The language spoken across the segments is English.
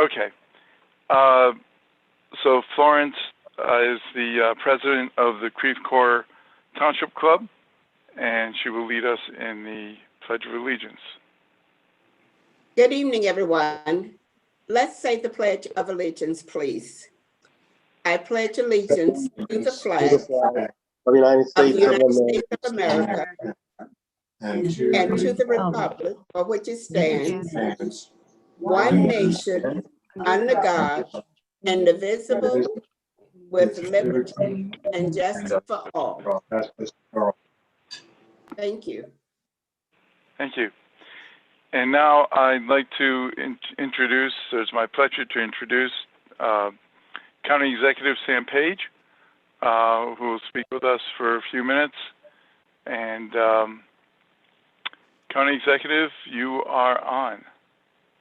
Okay. Uh, so Florence is the president of the Creve Township Club, and she will lead us in the Pledge of Allegiance. Good evening, everyone. Let's say the Pledge of Allegiance, please. I pledge allegiance to the flag of the United States of America and to the republic for which it stands, one nation, under God, indivisible, with liberty and justice for all. Thank you. Thank you. And now I'd like to introduce, it's my pleasure to introduce County Executive Sam Page, who will speak with us for a few minutes. And County Executive, you are on.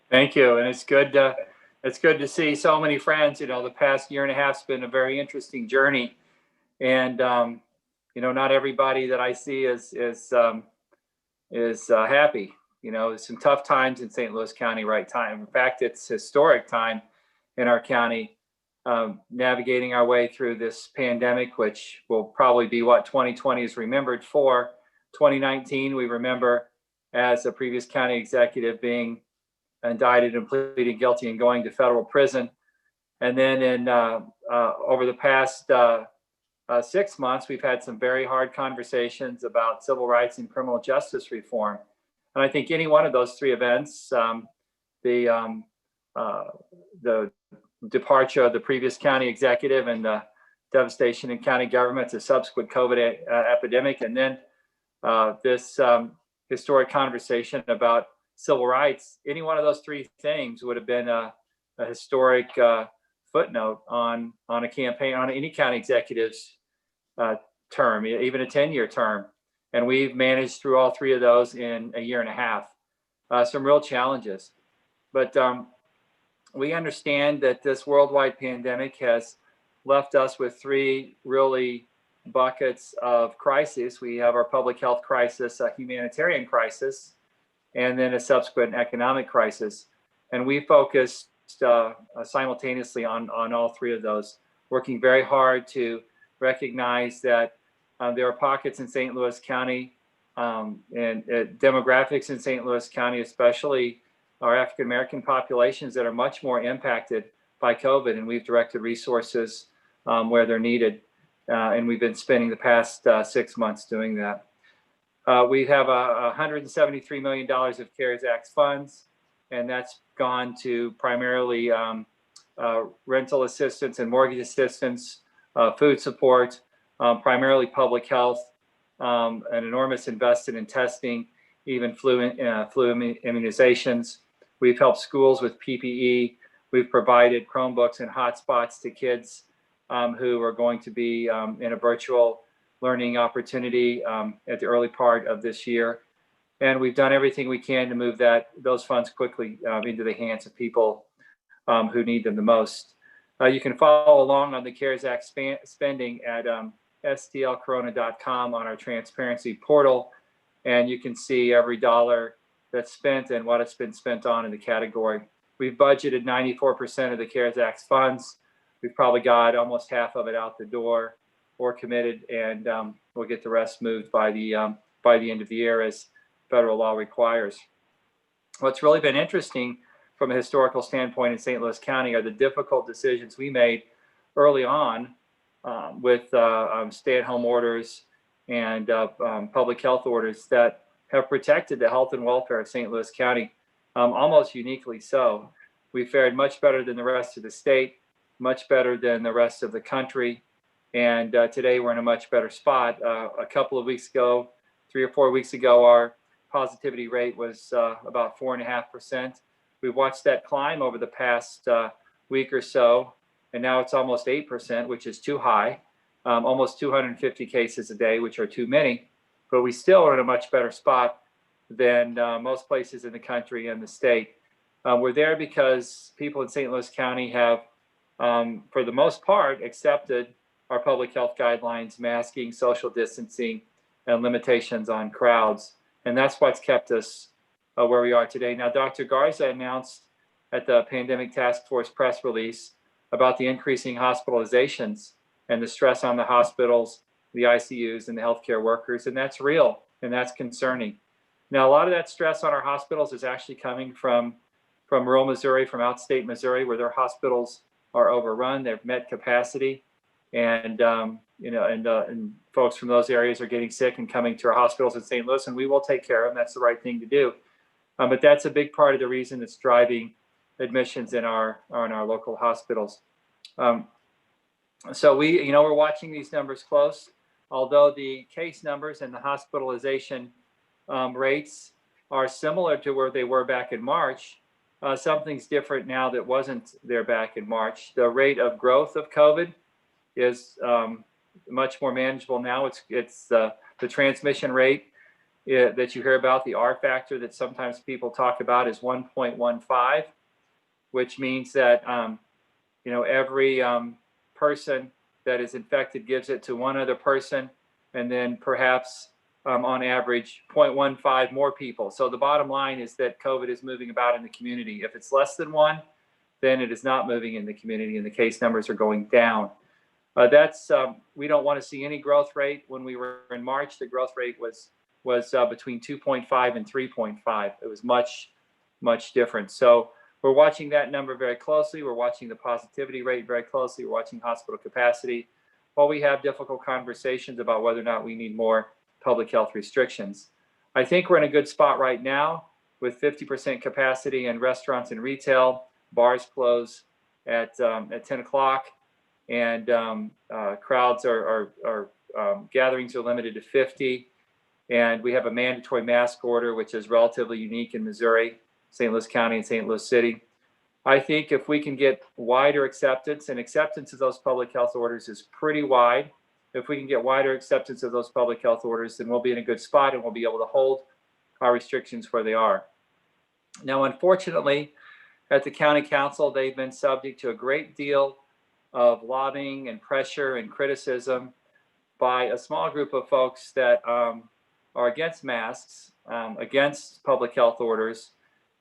Thank you, and it's good to see so many friends. You know, the past year and a half's been a very interesting journey, and you know, not everybody that I see is happy. You know, there's some tough times in St. Louis County right time. In fact, it's historic time in our county, navigating our way through this pandemic, which will probably be what 2020 is remembered for. 2019, we remember as a previous county executive being indicted and pleaded guilty and going to federal prison. And then in over the past 6 months, we've had some very hard conversations about civil rights and criminal justice reform. And I think any one of those three events, the departure of the previous county executive and the devastation in county government, the subsequent COVID epidemic, and then this historic conversation about civil rights, any one of those three things would have been a historic footnote on a campaign, on any county executive's term, even a 10-year term. And we've managed through all three of those in a year and a half. Some real challenges. But we understand that this worldwide pandemic has left us with three really buckets of crisis. We have our public health crisis, a humanitarian crisis, and then a subsequent economic crisis. And we focused simultaneously on all three of those, working very hard to recognize that there are pockets in St. Louis County and demographics in St. Louis County, especially our African American populations, that are much more impacted by COVID. And we've directed resources where they're needed. And we've been spending the past 6 months doing that. We have $173 million of CARES Act funds, and that's gone to primarily rental assistance and mortgage assistance, food support, primarily public health, an enormous investment in testing, even flu immunizations. We've helped schools with PPE. We've provided Chromebooks and hotspots to kids who are going to be in a virtual learning opportunity at the early part of this year. And we've done everything we can to move those funds quickly into the hands of people who need them the most. You can follow along on the CARES Act spending at stlcorona.com on our transparency portal. And you can see every dollar that's spent and what it's been spent on in the category. We've budgeted 94% of the CARES Act funds. We've probably got almost half of it out the door or committed, and we'll get the rest moved by the end of the year as federal law requires. What's really been interesting from a historical standpoint in St. Louis County are the difficult decisions we made early on with stay-at-home orders and public health orders that have protected the health and welfare of St. Louis County, almost uniquely so. We fared much better than the rest of the state, much better than the rest of the country. And today we're in a much better spot. A couple of weeks ago, 3 or 4 weeks ago, our positivity rate was about 4.5%. We've watched that climb over the past week or so, and now it's almost 8%, which is too high. Almost 250 cases a day, which are too many, but we still are in a much better spot than most places in the country and the state. We're there because people in St. Louis County have, for the most part, accepted our public health guidelines, masking, social distancing, and limitations on crowds. And that's what's kept us where we are today. Now, Dr. Garza announced at the Pandemic Task Force press release about the increasing hospitalizations and the stress on the hospitals, the ICUs, and the healthcare workers, and that's real, and that's concerning. Now, a lot of that stress on our hospitals is actually coming from rural Missouri, from outstate Missouri, where their hospitals are overrun. They've met capacity, and and folks from those areas are getting sick and coming to our hospitals in St. Louis, and we will take care of them. That's the right thing to do. But that's a big part of the reason that's driving admissions in our local hospitals. So we're watching these numbers close. Although the case numbers and the hospitalization rates are similar to where they were back in March, something's different now that wasn't there back in March. The rate of growth of COVID is much more manageable now. It's the transmission rate that you hear about, the R factor that sometimes people talk about, is 1.15, which means that every person that is infected gives it to one other person, and then perhaps on average 0.15 more people. So the bottom line is that COVID is moving about in the community. If it's less than one, then it is not moving in the community, and the case numbers are going down. We don't want to see any growth rate. When we were in March, the growth rate was between 2.5 and 3.5. It was much, much different. So we're watching that number very closely. We're watching the positivity rate very closely. We're watching hospital capacity, while we have difficult conversations about whether or not we need more public health restrictions. I think we're in a good spot right now with 50% capacity in restaurants and retail. Bars close at 10 o'clock, and crowds gatherings are limited to 50. And we have a mandatory mask order, which is relatively unique in Missouri, St. Louis County, and St. Louis City. I think if we can get wider acceptance, and acceptance of those public health orders is pretty wide. If we can get wider acceptance of those public health orders, then we'll be in a good spot, and we'll be able to hold our restrictions where they are. Now, unfortunately, at the county council, they've been subject to a great deal of lobbying and pressure and criticism by a small group of folks that are against masks, against public health orders,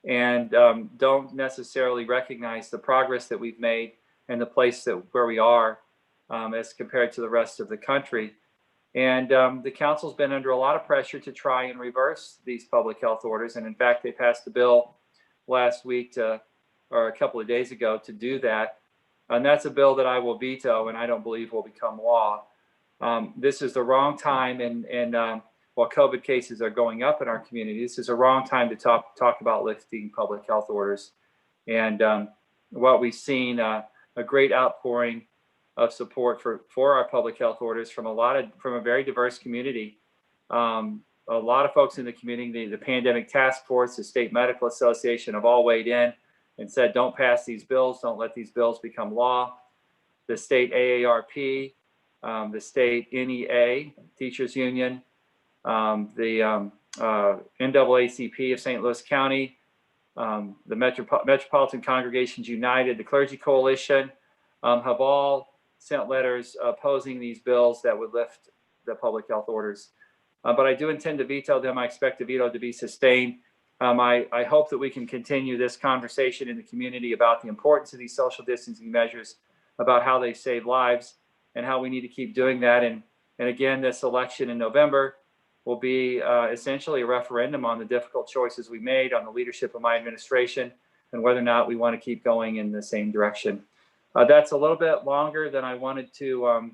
and don't necessarily recognize the progress that we've made and the place where we are as compared to the rest of the country. And the council's been under a lot of pressure to try and reverse these public health orders. And in fact, they passed a bill last week or a couple of days ago to do that. And that's a bill that I will veto, and I don't believe will become law. This is the wrong time, and while COVID cases are going up in our community, this is a wrong time to talk about lifting public health orders. And what we've seen, a great outpouring of support for our public health orders from a very diverse community. A lot of folks in the community, the Pandemic Task Force, the State Medical Association have all weighed in and said, don't pass these bills, don't let these bills become law. The state AARP, the state NEA, Teachers Union, the NAACP of St. Louis County, the Metropolitan Congregations United, the Clergy Coalition, have all sent letters opposing these bills that would lift the public health orders. But I do intend to veto them. I expect the veto to be sustained. I hope that we can continue this conversation in the community about the importance of these social distancing measures, about how they save lives, and how we need to keep doing that. And again, this election in November will be essentially a referendum on the difficult choices we made, on the leadership of my administration, and whether or not we want to keep going in the same direction. That's a little bit longer than I wanted to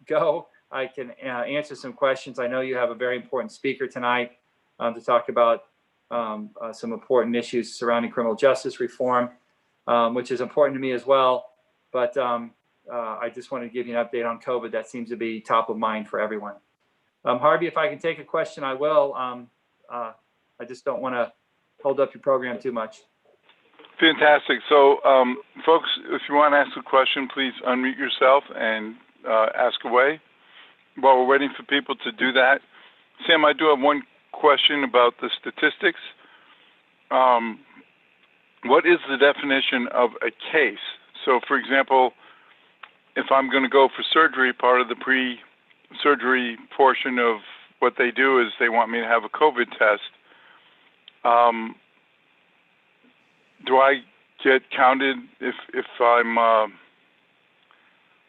go. I can answer some questions. I know you have a very important speaker tonight to talk about some important issues surrounding criminal justice reform, which is important to me as well. But I just wanted to give you an update on COVID. That seems to be top of mind for everyone. Harvey, if I can take a question, I will. I just don't want to hold up your program too much. Fantastic. So, folks, if you want to ask a question, please unmute yourself and ask away. While we're waiting for people to do that, Sam, I do have one question about the statistics. What is the definition of a case? So, for example, if I'm going to go for surgery, part of the pre-surgery portion of what they do is they want me to have a COVID test. do I get counted if I'm,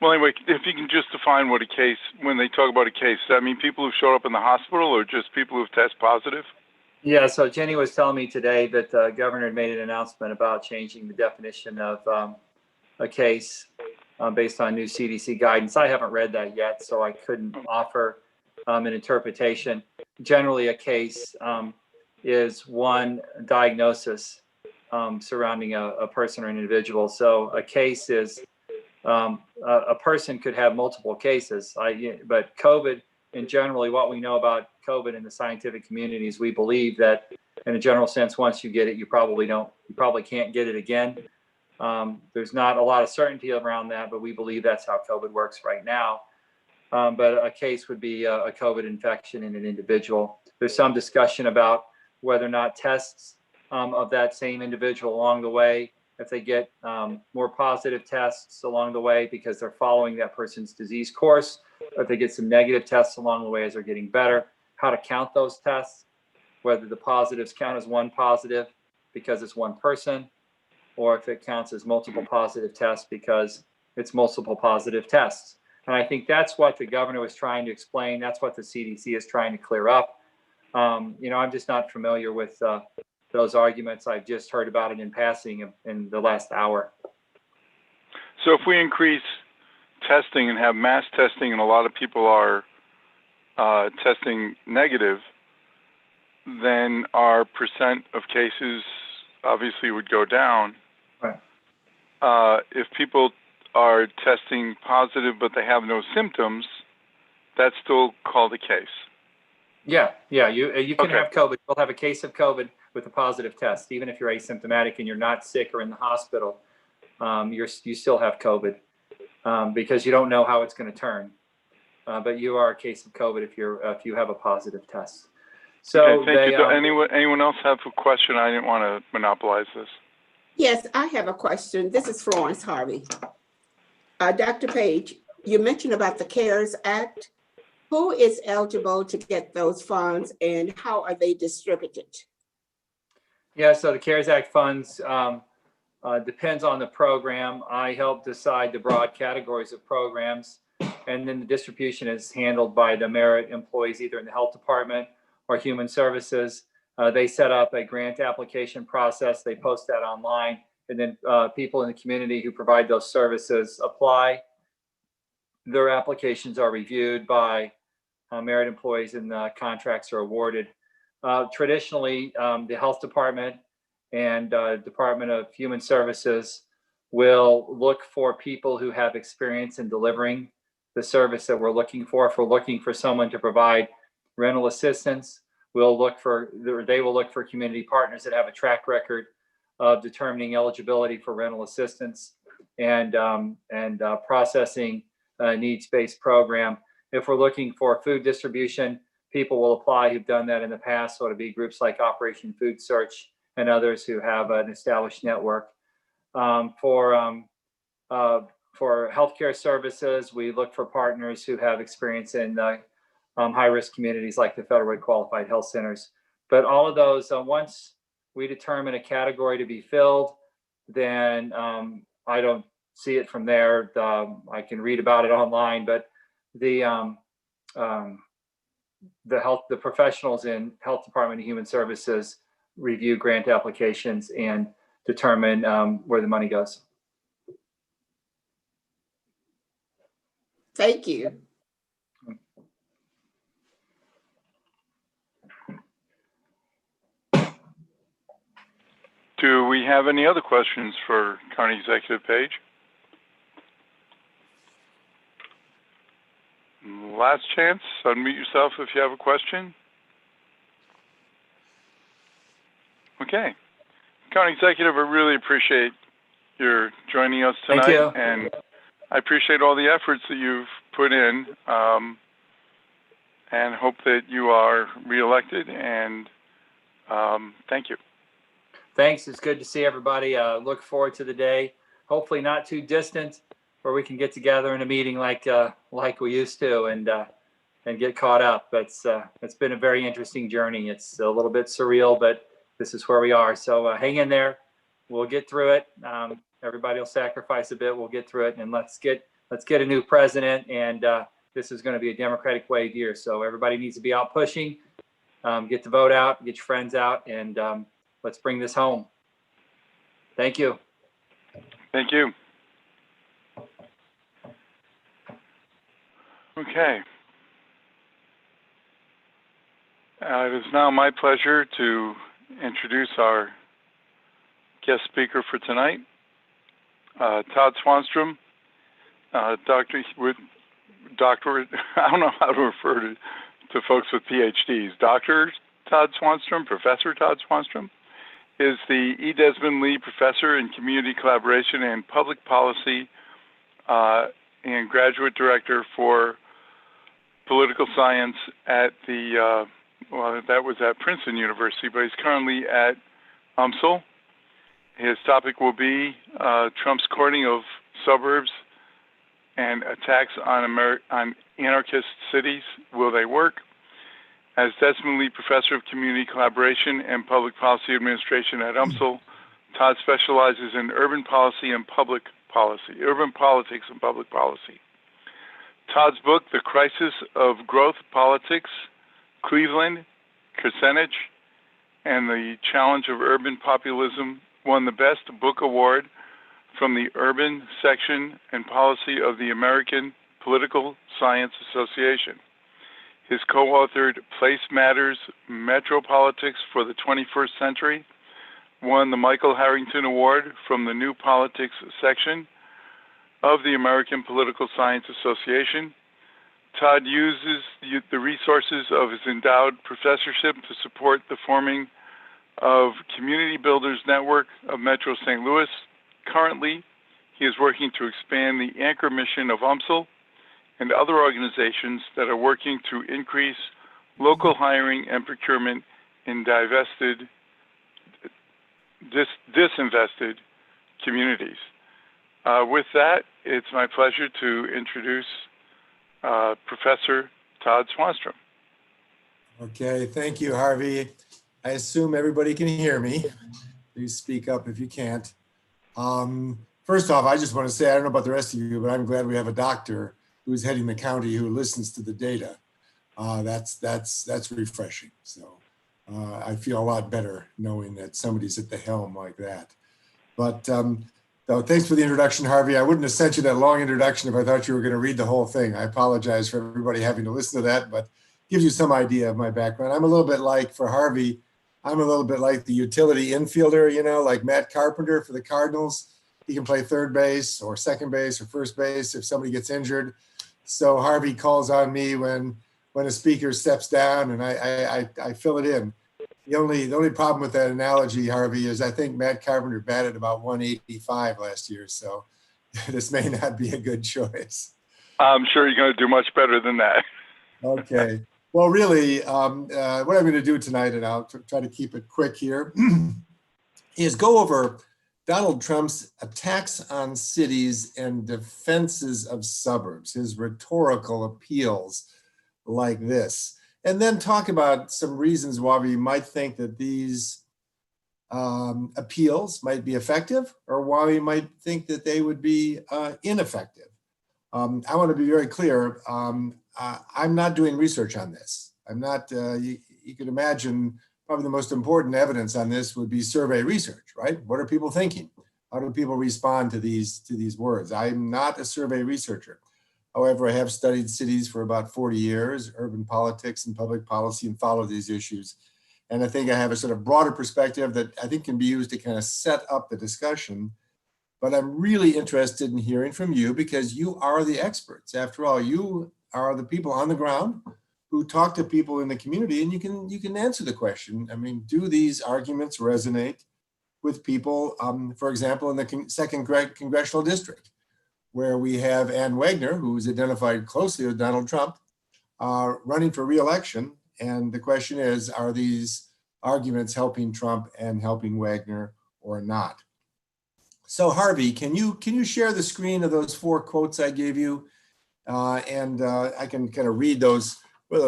well, anyway, if you can just define what a case, when they talk about a case, does that mean people who showed up in the hospital or just people who've tested positive? Yeah, so Jenny was telling me today that the governor had made an announcement about changing the definition of a case based on new CDC guidance. I haven't read that yet, so I couldn't offer an interpretation. Generally, a case is one diagnosis surrounding a person or an individual. So a case is a person could have multiple cases. But COVID, and generally what we know about COVID in the scientific community is we believe that in a general sense, once you get it, you probably can't get it again. There's not a lot of certainty around that, but we believe that's how COVID works right now. But a case would be a COVID infection in an individual. There's some discussion about whether or not tests of that same individual along the way, if they get more positive tests along the way because they're following that person's disease course, or if they get some negative tests along the way as they're getting better, how to count those tests, whether the positives count as one positive because it's one person, or if it counts as multiple positive tests because it's multiple positive tests. And I think that's what the governor was trying to explain. That's what the CDC is trying to clear up. I'm just not familiar with those arguments. I've just heard about it in passing in the last hour. So if we increase testing and have mass testing and a lot of people are testing negative, then our percent of cases obviously would go down. Right. If people are testing positive but they have no symptoms, that's still called a case. Yeah. You can Okay. have COVID. You'll have a case of COVID with a positive test, even if you're asymptomatic and you're not sick or in the hospital. You still have COVID because you don't know how it's going to turn. But you are a case of COVID if you have a positive test. So okay, thank you. Anyone else have a question? I didn't want to monopolize this. Yes, I have a question. This is Florence Harvey. Dr. Page, you mentioned about the CARES Act. Who is eligible to get those funds and how are they distributed? Yeah, so the CARES Act funds depends on the program. I help decide the broad categories of programs, and then the distribution is handled by the merit employees, either in the health department or human services. They set up a grant application process. They post that online, and then people in the community who provide those services apply. Their applications are reviewed by merit employees, and contracts are awarded. Traditionally, the health department and Department of Human Services will look for people who have experience in delivering the service that we're looking for. If we're looking for someone to provide rental assistance, they will look for community partners that have a track record of determining eligibility for rental assistance and processing a needs-based program. If we're looking for food distribution, people will apply who've done that in the past. So it'll be groups like Operation Food Search and others who have an established network. For healthcare services, we look for partners who have experience in high-risk communities like the Federally Qualified Health Centers. But all of those, once we determine a category to be filled, then I don't see it from there. I can read about it online, but the professionals in Health Department and Human Services review grant applications and determine where the money goes. Thank you. Do we have any other questions for County Executive Page? Last chance, unmute yourself if you have a question. Okay. County Executive, I really appreciate your joining us tonight. Thank you. And I appreciate all the efforts that you've put in and hope that you are reelected, and thank you. Thanks. It's good to see everybody. Look forward to the day, hopefully not too distant, where we can get together in a meeting like we used to and get caught up. But it's been a very interesting journey. It's a little bit surreal, but this is where we are. So hang in there, we'll get through it. Everybody will sacrifice a bit. We'll get through it, and let's get a new president. And this is going to be a Democratic wave year, so everybody needs to be out pushing. Get the vote out, get your friends out, and let's bring this home. Thank you. Thank you. Okay. It is now my pleasure to introduce our guest speaker for tonight, Todd Swanstrom, doctor, I don't know how to refer to folks with PhDs. Dr. Todd Swanstrom, Professor Todd Swanstrom, is the E. Desmond Lee Professor in Community Collaboration and Public Policy and Graduate Director for Political Science at the, well, that was at Princeton University, but he's currently at UMSL. His topic will be Trump's courting of suburbs and attacks on anarchist cities. Will they work? As Desmond Lee Professor of Community Collaboration and Public Policy Administration at UMSL, Todd specializes in urban policy and public policy, urban politics and public policy. Todd's book, The Crisis of Growth Politics, Cleveland, Kucinich, and the Challenge of Urban Populism, won the Best Book Award from the Urban Section and Policy of the American Political Science Association. His co-authored Place Matters, Metropolitics for the 21st Century won the Michael Harrington Award from the New Politics section of the American Political Science Association. Todd uses the resources of his endowed professorship to support the forming of Community Builders Network of Metro St. Louis. Currently, he is working to expand the anchor mission of UMSL and other organizations that are working to increase local hiring and procurement in disinvested communities. With that, it's my pleasure to introduce Professor Todd Swanstrom. Okay, thank you, Harvey. I assume everybody can hear me. Please speak up if you can't. First off, I just want to say, I don't know about the rest of you, but I'm glad we have a doctor who's heading the county who listens to the data. That's refreshing. So I feel a lot better knowing that somebody's at the helm like that. But so thanks for the introduction, Harvey. I wouldn't have sent you that long introduction if I thought you were going to read the whole thing. I apologize for everybody having to listen to that, but gives you some idea of my background. I'm a little bit like, for Harvey, I'm a little bit like the utility infielder, you know, like Matt Carpenter for the Cardinals. He can play third base or second base or first base if somebody gets injured. So Harvey calls on me when a speaker steps down, and I fill it in. The only problem with that analogy, Harvey, is I think Matt Carpenter batted about 185 last year, so this may not be a good choice. I'm sure you're going to do much better than that. Okay. Well, really, what I'm going to do tonight, and I'll try to keep it quick here, is go over Donald Trump's attacks on cities and defenses of suburbs, his rhetorical appeals like this, and then talk about some reasons why we might think that these appeals might be effective or why we might think that they would be ineffective. I want to be very clear. I'm not doing research on this. I'm not, you can imagine probably the most important evidence on this would be survey research, right? What are people thinking? How do people respond to these words? I'm not a survey researcher. However, I have studied cities for about 40 years, urban politics and public policy, and followed these issues. And I think I have a sort of broader perspective that I think can be used to kind of set up the discussion. But I'm really interested in hearing from you because you are the experts. After all, you are the people on the ground who talk to people in the community, and you can answer the question. I mean, do these arguments resonate with people, for example, in the 2nd Congressional District, where we have Ann Wagner, who's identified closely with Donald Trump, running for re-election. And the question is, are these arguments helping Trump and helping Wagner or not? So Harvey, can you share the screen of those 4 quotes I gave you? And I can kind of read those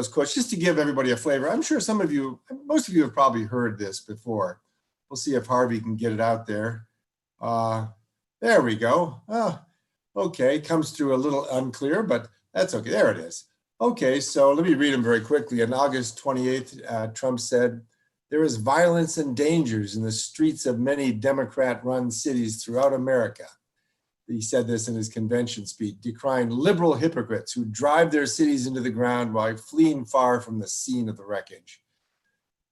quotes just to give everybody a flavor. I'm sure most of you have probably heard this before. We'll see if Harvey can get it out there. There we go. Okay, comes through a little unclear, but that's okay. There it is. Okay, so let me read them very quickly. On August 28th, Trump said, "There is violence and dangers in the streets of many Democrat-run cities throughout America." He said this in his convention speech, decrying liberal hypocrites who drive their cities into the ground while fleeing far from the scene of the wreckage.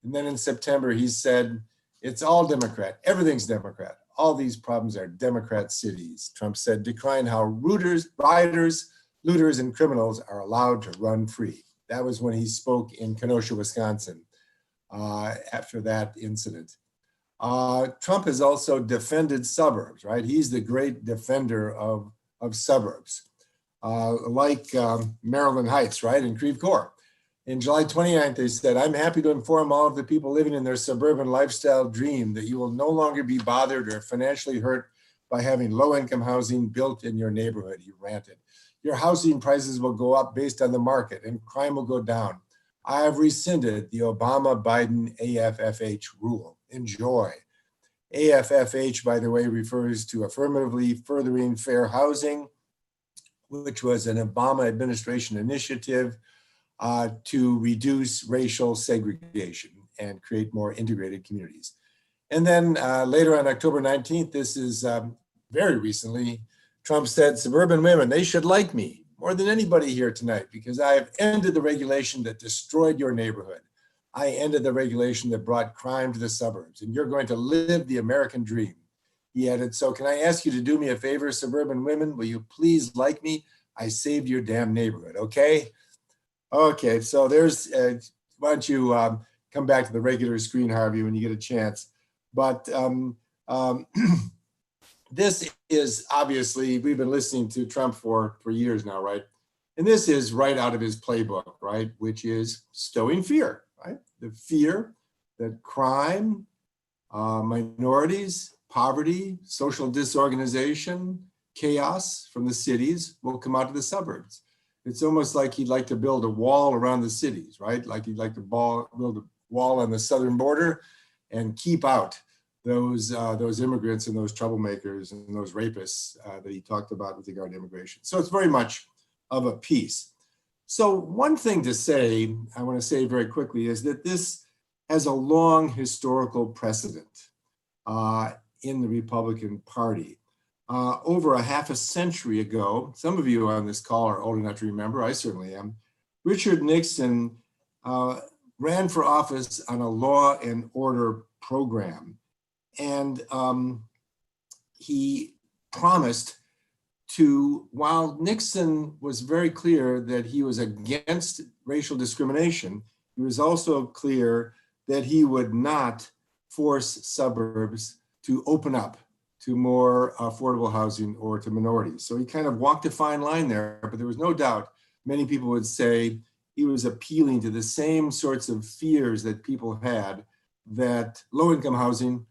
And then in September, he said, "It's all Democrat. Everything's Democrat. All these problems are Democrat cities." Trump said, decrying how rioters, looters, and criminals are allowed to run free. That was when he spoke in Kenosha, Wisconsin, after that incident. Trump has also defended suburbs, right? He's the great defender of suburbs, like Maryland Heights, right, in Creve, Coeur. In July 29th, they said, "I'm happy to inform all of the people living in their suburban lifestyle dream that you will no longer be bothered or financially hurt by having low-income housing built in your neighborhood," he ranted. "Your housing prices will go up based on the market and crime will go down. I have rescinded the Obama-Biden AFFH rule. Enjoy." AFFH, by the way, refers to Affirmatively Furthering Fair Housing, which was an Obama administration initiative to reduce racial segregation and create more integrated communities. And then later on October 19th, this is very recently, Trump said, "Suburban women, they should like me more than anybody here tonight because I have ended the regulation that destroyed your neighborhood. I ended the regulation that brought crime to the suburbs, and you're going to live the American dream." He added, "So can I ask you to do me a favor, suburban women? Will you please like me? I saved your damn neighborhood, okay?" Okay, so there's, why don't you come back to the regular screen, Harvey, when you get a chance. But this is obviously, we've been listening to Trump for years now, right? And this is right out of his playbook, right? Which is stowing fear, right? The fear that crime, minorities, poverty, social disorganization, chaos from the cities will come out to the suburbs. It's almost like he'd like to build a wall around the cities, right? Like he'd like to build a wall on the southern border and keep out those immigrants and those troublemakers and those rapists that he talked about with regard to immigration. So it's very much of a piece. So one thing to say, I want to say very quickly, is that this has a long historical precedent in the Republican Party. Over a half a century ago, some of you on this call are old enough to remember, I certainly am, Richard Nixon ran for office on a law and order program. And he promised to, while Nixon was very clear that he was against racial discrimination, he was also clear that he would not force suburbs to open up to more affordable housing or to minorities. So he kind of walked a fine line there, but there was no doubt many people would say he was appealing to the same sorts of fears that people had, that low-income housing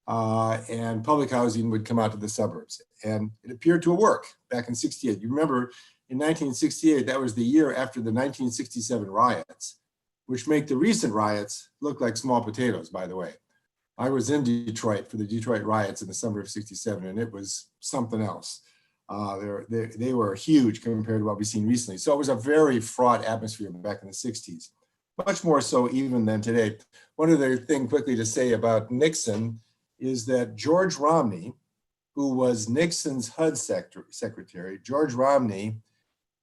and public housing would come out to the suburbs. And it appeared to work back in 68. You remember in 1968, that was the year after the 1967 riots, which make the recent riots look like small potatoes, by the way. I was in Detroit for the Detroit riots in the summer of 67, and it was something else. They were huge compared to what we've seen recently. So it was a very fraught atmosphere back in the 60s, much more so even than today. One other thing quickly to say about Nixon is that George Romney, who was Nixon's HUD secretary, George Romney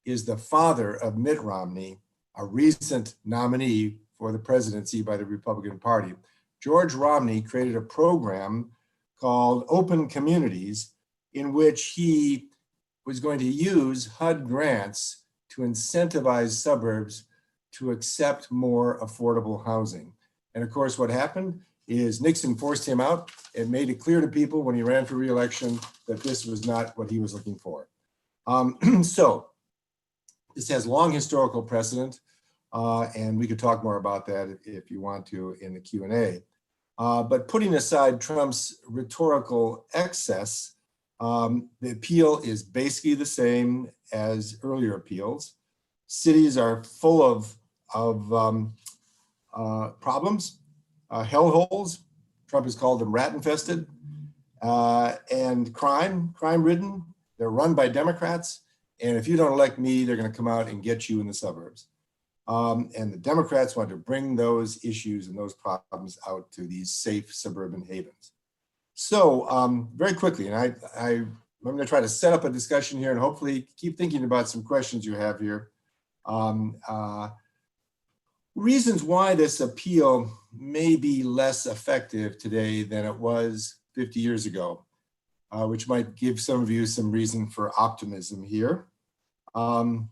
is the father of Mitt Romney, a recent nominee for the presidency by the Republican Party. George Romney created a program called Open Communities, in which he was going to use HUD grants to incentivize suburbs to accept more affordable housing. And of course, what happened is Nixon forced him out and made it clear to people when he ran for re-election that this was not what he was looking for. So this has long historical precedent, and we could talk more about that if you want to in the Q&A. But putting aside Trump's rhetorical excess, the appeal is basically the same as earlier appeals. Cities are full of problems, hellholes. Trump has called them rat infested. And crime-ridden. They're run by Democrats. And if you don't elect me, they're going to come out and get you in the suburbs. And the Democrats want to bring those issues and those problems out to these safe suburban havens. So very quickly, and I'm going to try to set up a discussion here and hopefully keep thinking about some questions you have here. Reasons why this appeal may be less effective today than it was 50 years ago, which might give some of you some reason for optimism here. For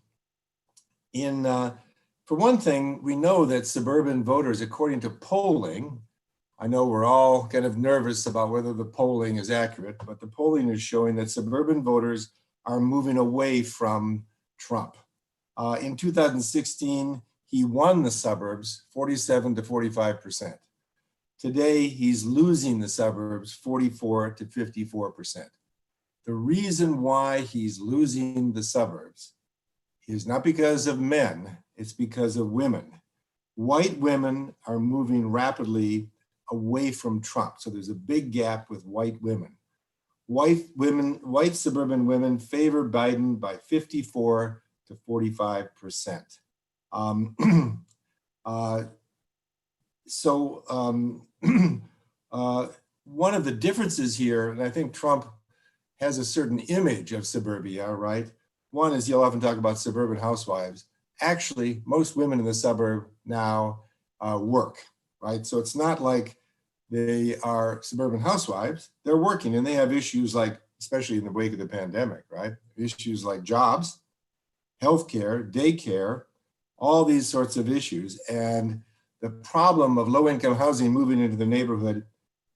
one thing, we know that suburban voters, according to polling, I know we're all kind of nervous about whether the polling is accurate, but the polling is showing that suburban voters are moving away from Trump. In 2016, he won the suburbs 47 to 45%. Today, he's losing the suburbs 44 to 54%. The reason why he's losing the suburbs is not because of men, it's because of women. White women are moving rapidly away from Trump. So there's a big gap with white women. White suburban women favor Biden by 54 to 45%. One of the differences here, and I think Trump has a certain image of suburbia, right? One is he'll often talk about suburban housewives. Actually, most women in the suburb now work, right? So it's not like they are suburban housewives. They're working and they have issues like, especially in the wake of the pandemic, right? Issues like jobs, healthcare, daycare, all these sorts of issues. And the problem of low-income housing moving into the neighborhood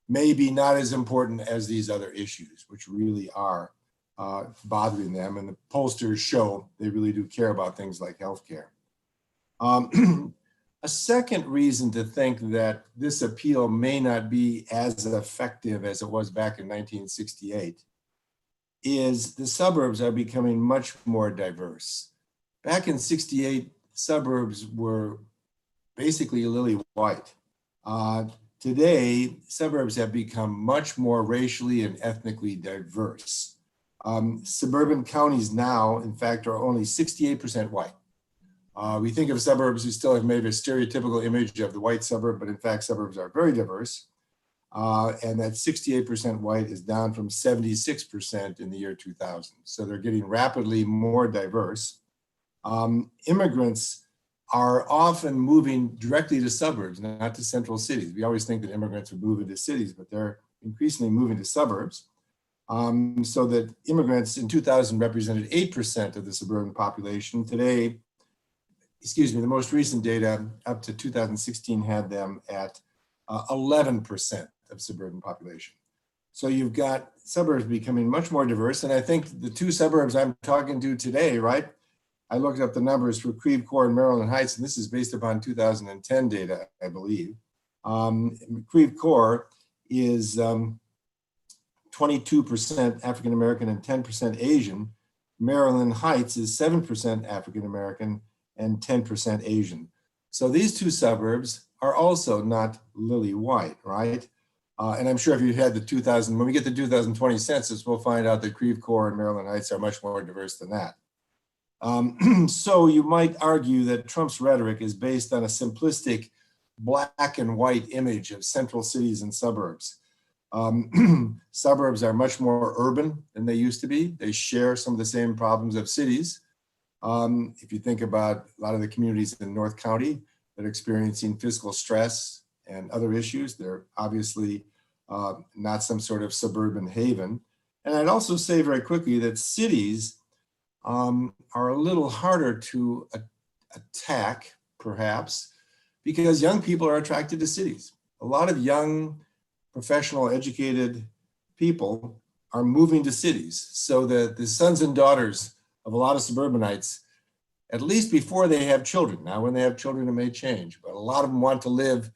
may be not as important as these other issues, which really are bothering them. And the pollsters show they really do care about things like healthcare. A second reason to think that this appeal may not be as effective as it was back in 1968 is the suburbs are becoming much more diverse. Back in 68, suburbs were basically lily white. Today, suburbs have become much more racially and ethnically diverse. Suburban counties now, in fact, are only 68% white. We think of suburbs who still have maybe a stereotypical image of the white suburb, but in fact, suburbs are very diverse. And that 68% white is down from 76% in the year 2000. So they're getting rapidly more diverse. Immigrants are often moving directly to suburbs, not to central cities. We always think that immigrants would move into cities, but they're increasingly moving to suburbs. So that immigrants in 2000 represented 8% of the suburban population. Today, the most recent data up to 2016 had them at 11% of suburban population. So you've got suburbs becoming much more diverse. And I think the two suburbs I'm talking to today, right? I looked up the numbers for Creve, Coeur, and Maryland Heights, and this is based upon 2010 data, I believe. Creve Coeur is 22% African-American and 10% Asian. Maryland Heights is 7% African-American and 10% Asian. So these two suburbs are also not lily white, right? And I'm sure if you had when we get the 2020 census, we'll find out that Creve Coeur and Maryland Heights are much more diverse than that. So you might argue that Trump's rhetoric is based on a simplistic black and white image of central cities and suburbs. Suburbs are much more urban than they used to be. They share some of the same problems of cities. If you think about a lot of the communities in North County that are experiencing fiscal stress and other issues, they're obviously not some sort of suburban haven. And I'd also say very quickly that cities are a little harder to attack, perhaps, because young people are attracted to cities. A lot of young, professional, educated people are moving to cities. So that the sons and daughters of a lot of suburbanites, at least before they have children, now when they have children it may change, but a lot of them want to live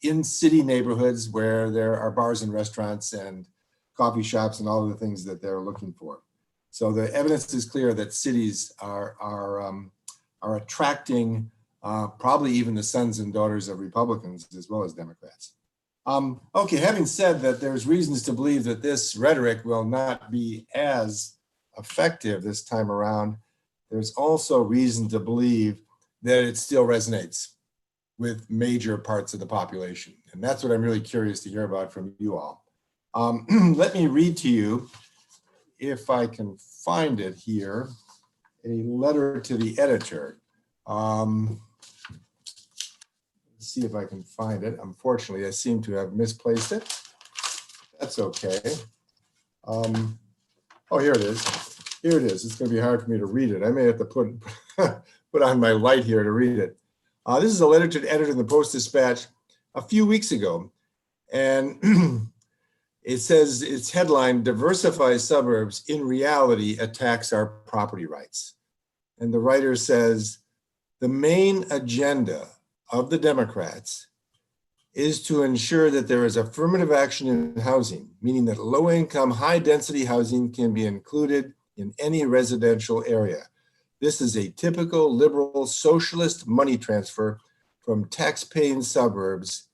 in city neighborhoods where there are bars and restaurants and coffee shops and all of the things that they're looking for. So the evidence is clear that cities are attracting probably even the sons and daughters of Republicans as well as Democrats. Okay, having said that, there's reasons to believe that this rhetoric will not be as effective this time around. There's also reason to believe that it still resonates with major parts of the population. And that's what I'm really curious to hear about from you all. Let me read to you, if I can find it here, a letter to the editor. Let's see if I can find it. Unfortunately, I seem to have misplaced it. That's okay. Oh, here it is. Here it is. It's going to be hard for me to read it. I may have to put put on my light here to read it. This is a letter to the editor in the Post-Dispatch a few weeks ago. And it says, its headline, "Diversify Suburbs, in Reality Attacks Our Property Rights." And the writer says, the main agenda of the Democrats is to ensure that there is affirmative action in housing, meaning that low-income, high-density housing can be included in any residential area. This is a typical liberal socialist money transfer from tax-paying suburbs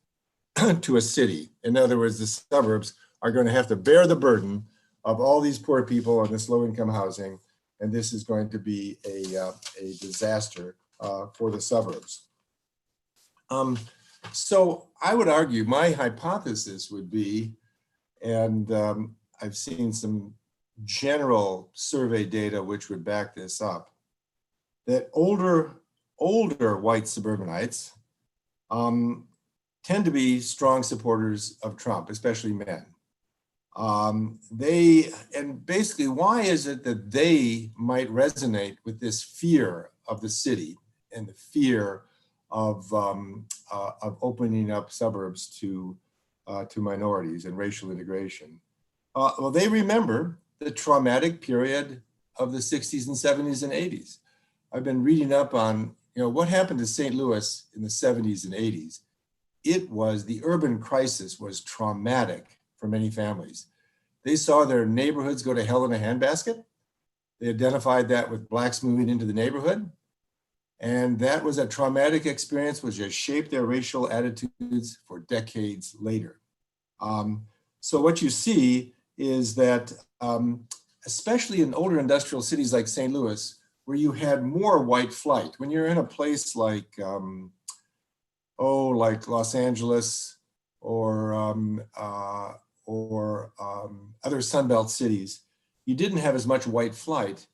to a city. In other words, the suburbs are going to have to bear the burden of all these poor people on this low-income housing, and this is going to be a disaster for the suburbs. So I would argue my hypothesis would be, and I've seen some general survey data which would back this up, that older white suburbanites tend to be strong supporters of Trump, especially men. And basically, why is it that they might resonate with this fear of the city and the fear of opening up suburbs to minorities and racial integration? Well, they remember the traumatic period of the 60s and 70s and 80s. I've been reading up on, what happened to St. Louis in the 70s and 80s. The urban crisis was traumatic for many families. They saw their neighborhoods go to hell in a handbasket. They identified that with blacks moving into the neighborhood. And that was a traumatic experience which has shaped their racial attitudes for decades later. So what you see is that, especially in older industrial cities like St. Louis, where you had more white flight, when you're in a place like, like Los Angeles or other Sunbelt cities, you didn't have as much white flight,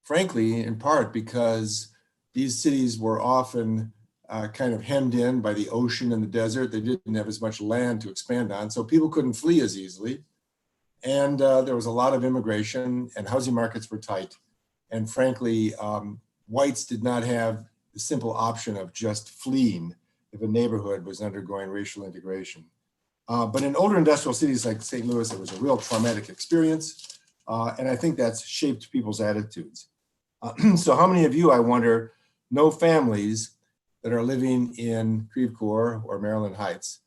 frankly, in part because these cities were often kind of hemmed in by the ocean and the desert. They didn't have as much land to expand on, so people couldn't flee as easily. And there was a lot of immigration and housing markets were tight. And frankly, whites did not have the simple option of just fleeing if a neighborhood was undergoing racial integration. But in older industrial cities like St. Louis, it was a real traumatic experience. And I think that's shaped people's attitudes. So how many of you, I wonder, know families that are living in Creve, Coeur or Maryland Heights?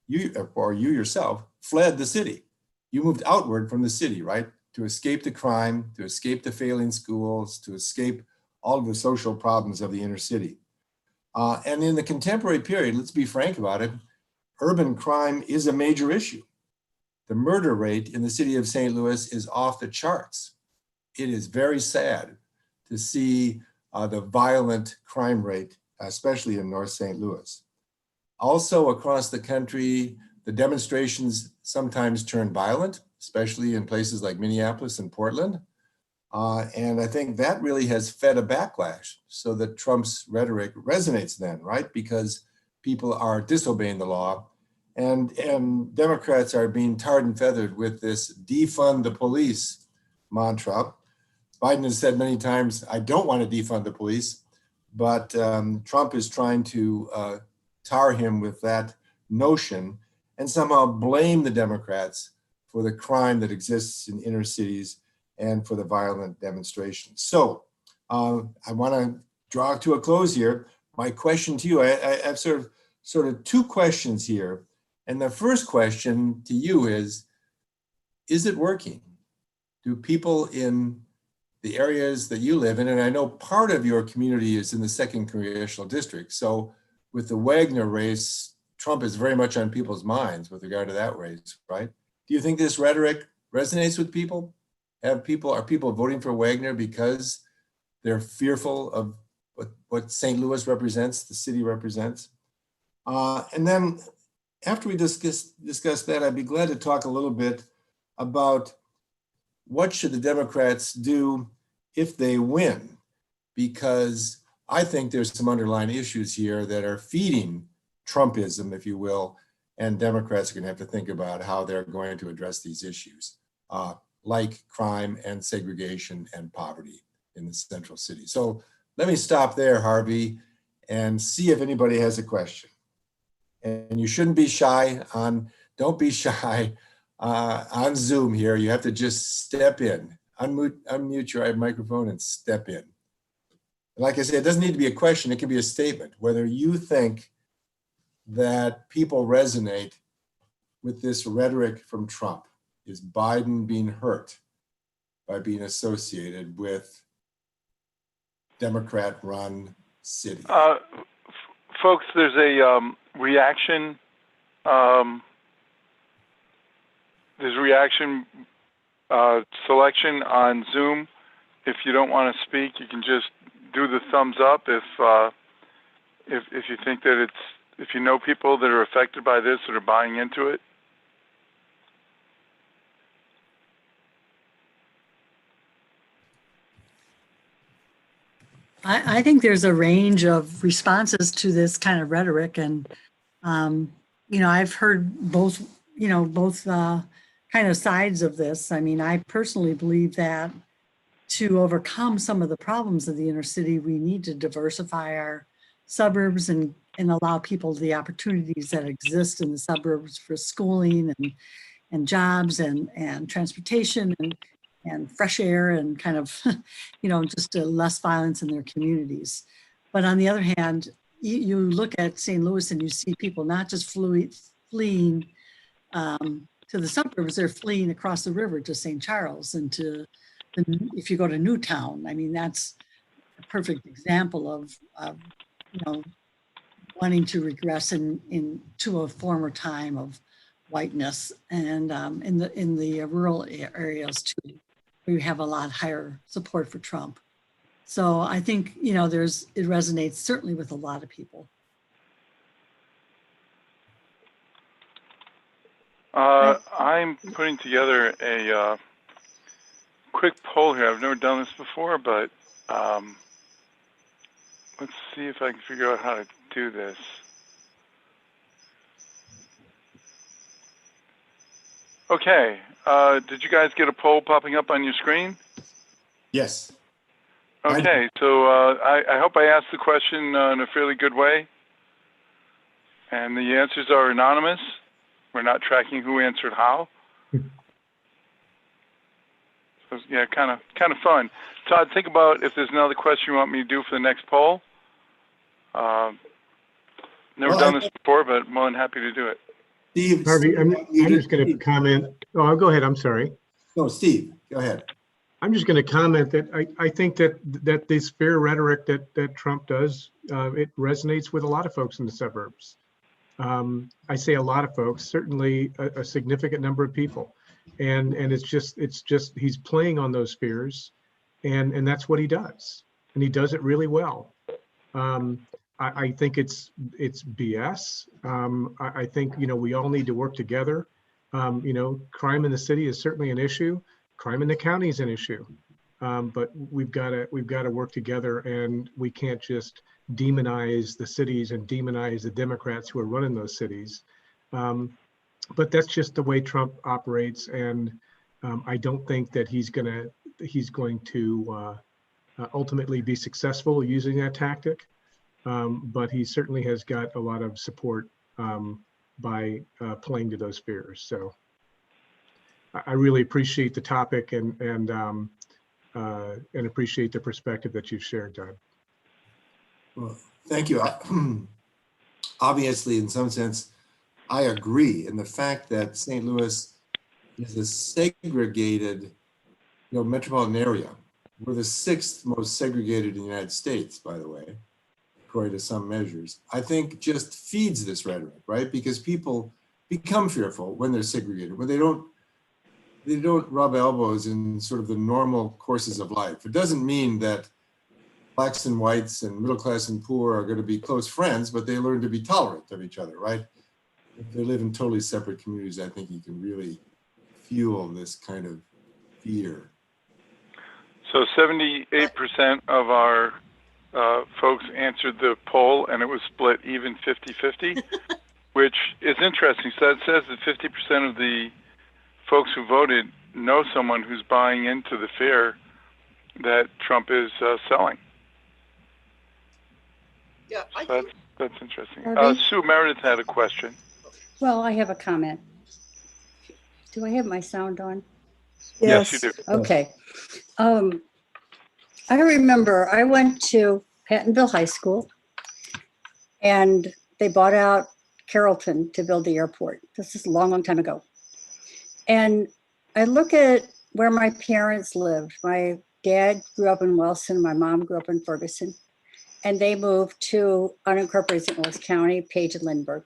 You yourself fled the city. You moved outward from the city, right? To escape the crime, to escape the failing schools, to escape all of the social problems of the inner city. And in the contemporary period, let's be frank about it, urban crime is a major issue. The murder rate in the city of St. Louis is off the charts. It is very sad to see the violent crime rate, especially in North St. Louis. Also across the country, the demonstrations sometimes turn violent, especially in places like Minneapolis and Portland. And I think that really has fed a backlash so that Trump's rhetoric resonates then, right? Because people are disobeying the law and Democrats are being tarred and feathered with this defund the police mantra. Biden has said many times, I don't want to defund the police, but Trump is trying to tar him with that notion and somehow blame the Democrats for the crime that exists in inner cities and for the violent demonstrations. So I want to draw to a close here. My question to you, I have sort of two questions here. And the first question to you is it working? Do people in the areas that you live in, and I know part of your community is in the 2nd Congressional District. So with the Wagner race Trump is very much on people's minds with regard to that race, right? Do you think this rhetoric resonates with people? Are people voting for Wagner because they're fearful of what St. Louis represents, the city represents? And then after we discuss that, I'd be glad to talk a little bit about what should the Democrats do if they win, because I think there's some underlying issues here that are feeding Trumpism, if you will, and Democrats are going to have to think about how they're going to address these issues, like crime and segregation and poverty in the central city. So let me stop there, Harvey, and see if anybody has a question. And you shouldn't be shy don't be shy on Zoom here. You have to just step in, unmute your microphone and step in. Like I said, it doesn't need to be a question. It can be a statement, whether you think that people resonate with this rhetoric from Trump. Is Biden being hurt by being associated with Democrat-run city? Folks, there's a reaction. There's reaction selection on Zoom. If you don't want to speak, you can just do the thumbs up. If you think that if you know people that are affected by this that are buying into it. I think there's a range of responses to this kind of rhetoric, and I've heard both kind of sides of this. I mean, I personally believe that to overcome some of the problems of the inner city, we need to diversify our suburbs and allow people the opportunities that exist in the suburbs for schooling and jobs and transportation and fresh air and kind of, just less violence in their communities. But on the other hand, you look at St. Louis and you see people not just fleeing to the suburbs, they're fleeing across the river to St. Charles and if you go to Newtown. I mean, that's a perfect example of wanting to regress into a former time of whiteness, and in the rural areas too, we have a lot higher support for Trump. So I think it resonates certainly with a lot of people. I'm putting together a quick poll here. I've never done this before, but let's see if I can figure out how to do this. Okay, did you guys get a poll popping up on your screen? Yes. Okay, so I hope I asked the question in a fairly good way. And the answers are anonymous. We're not tracking who answered how. So yeah, kind of fun. Todd, think about if there's another question you want me to do for the next poll. Never done this before, but more than happy to do it. Steve, Harvey, I'm just going to comment. Oh, go ahead. I'm sorry. No, Steve, go ahead. I'm just going to comment that I think that this fear rhetoric that Trump does, it resonates with a lot of folks in the suburbs. I say a lot of folks, certainly a significant number of people, and it's just he's playing on those fears, and that's what he does, and he does it really well. I think it's BS. I think we all need to work together. Crime in the city is certainly an issue. Crime in the county is an issue, but we've got to work together, and we can't just demonize the cities and demonize the Democrats who are running those cities. But that's just the way Trump operates, and I don't think that he's going to ultimately be successful using that tactic. But he certainly has got a lot of support by playing to those fears. So I really appreciate the topic and appreciate the perspective that you've shared, Doug. Well, thank you. Obviously, in some sense, I agree. And the fact that St. Louis is a segregated, metropolitan area. We're the 6th most segregated in the United States, by the way. Coeur, to some measures, I think just feeds this rhetoric, right? Because people become fearful when they're segregated, when they don't rub elbows in sort of the normal courses of life. It doesn't mean that blacks and whites and middle class and poor are going to be close friends, but they learn to be tolerant of each other, right? If they live in totally separate communities, I think you can really fuel this kind of fear. So 78% of our folks answered the poll, and it was split even 50-50, which is interesting. So that says that 50% of the folks who voted know someone who's buying into the fear that Trump is selling. Yeah, So that's interesting. Harvey? Sue Meredith had a question. Well, I have a comment. Do I have my sound on? Yes, you do. Okay. I remember I went to Pattonville High School and they bought out Carrollton to build the airport. This is a long, long time ago. And I look at where my parents lived. My dad grew up in Wilson, my mom grew up in Ferguson, and they moved to unincorporated St. Louis County, Page and Lindbergh.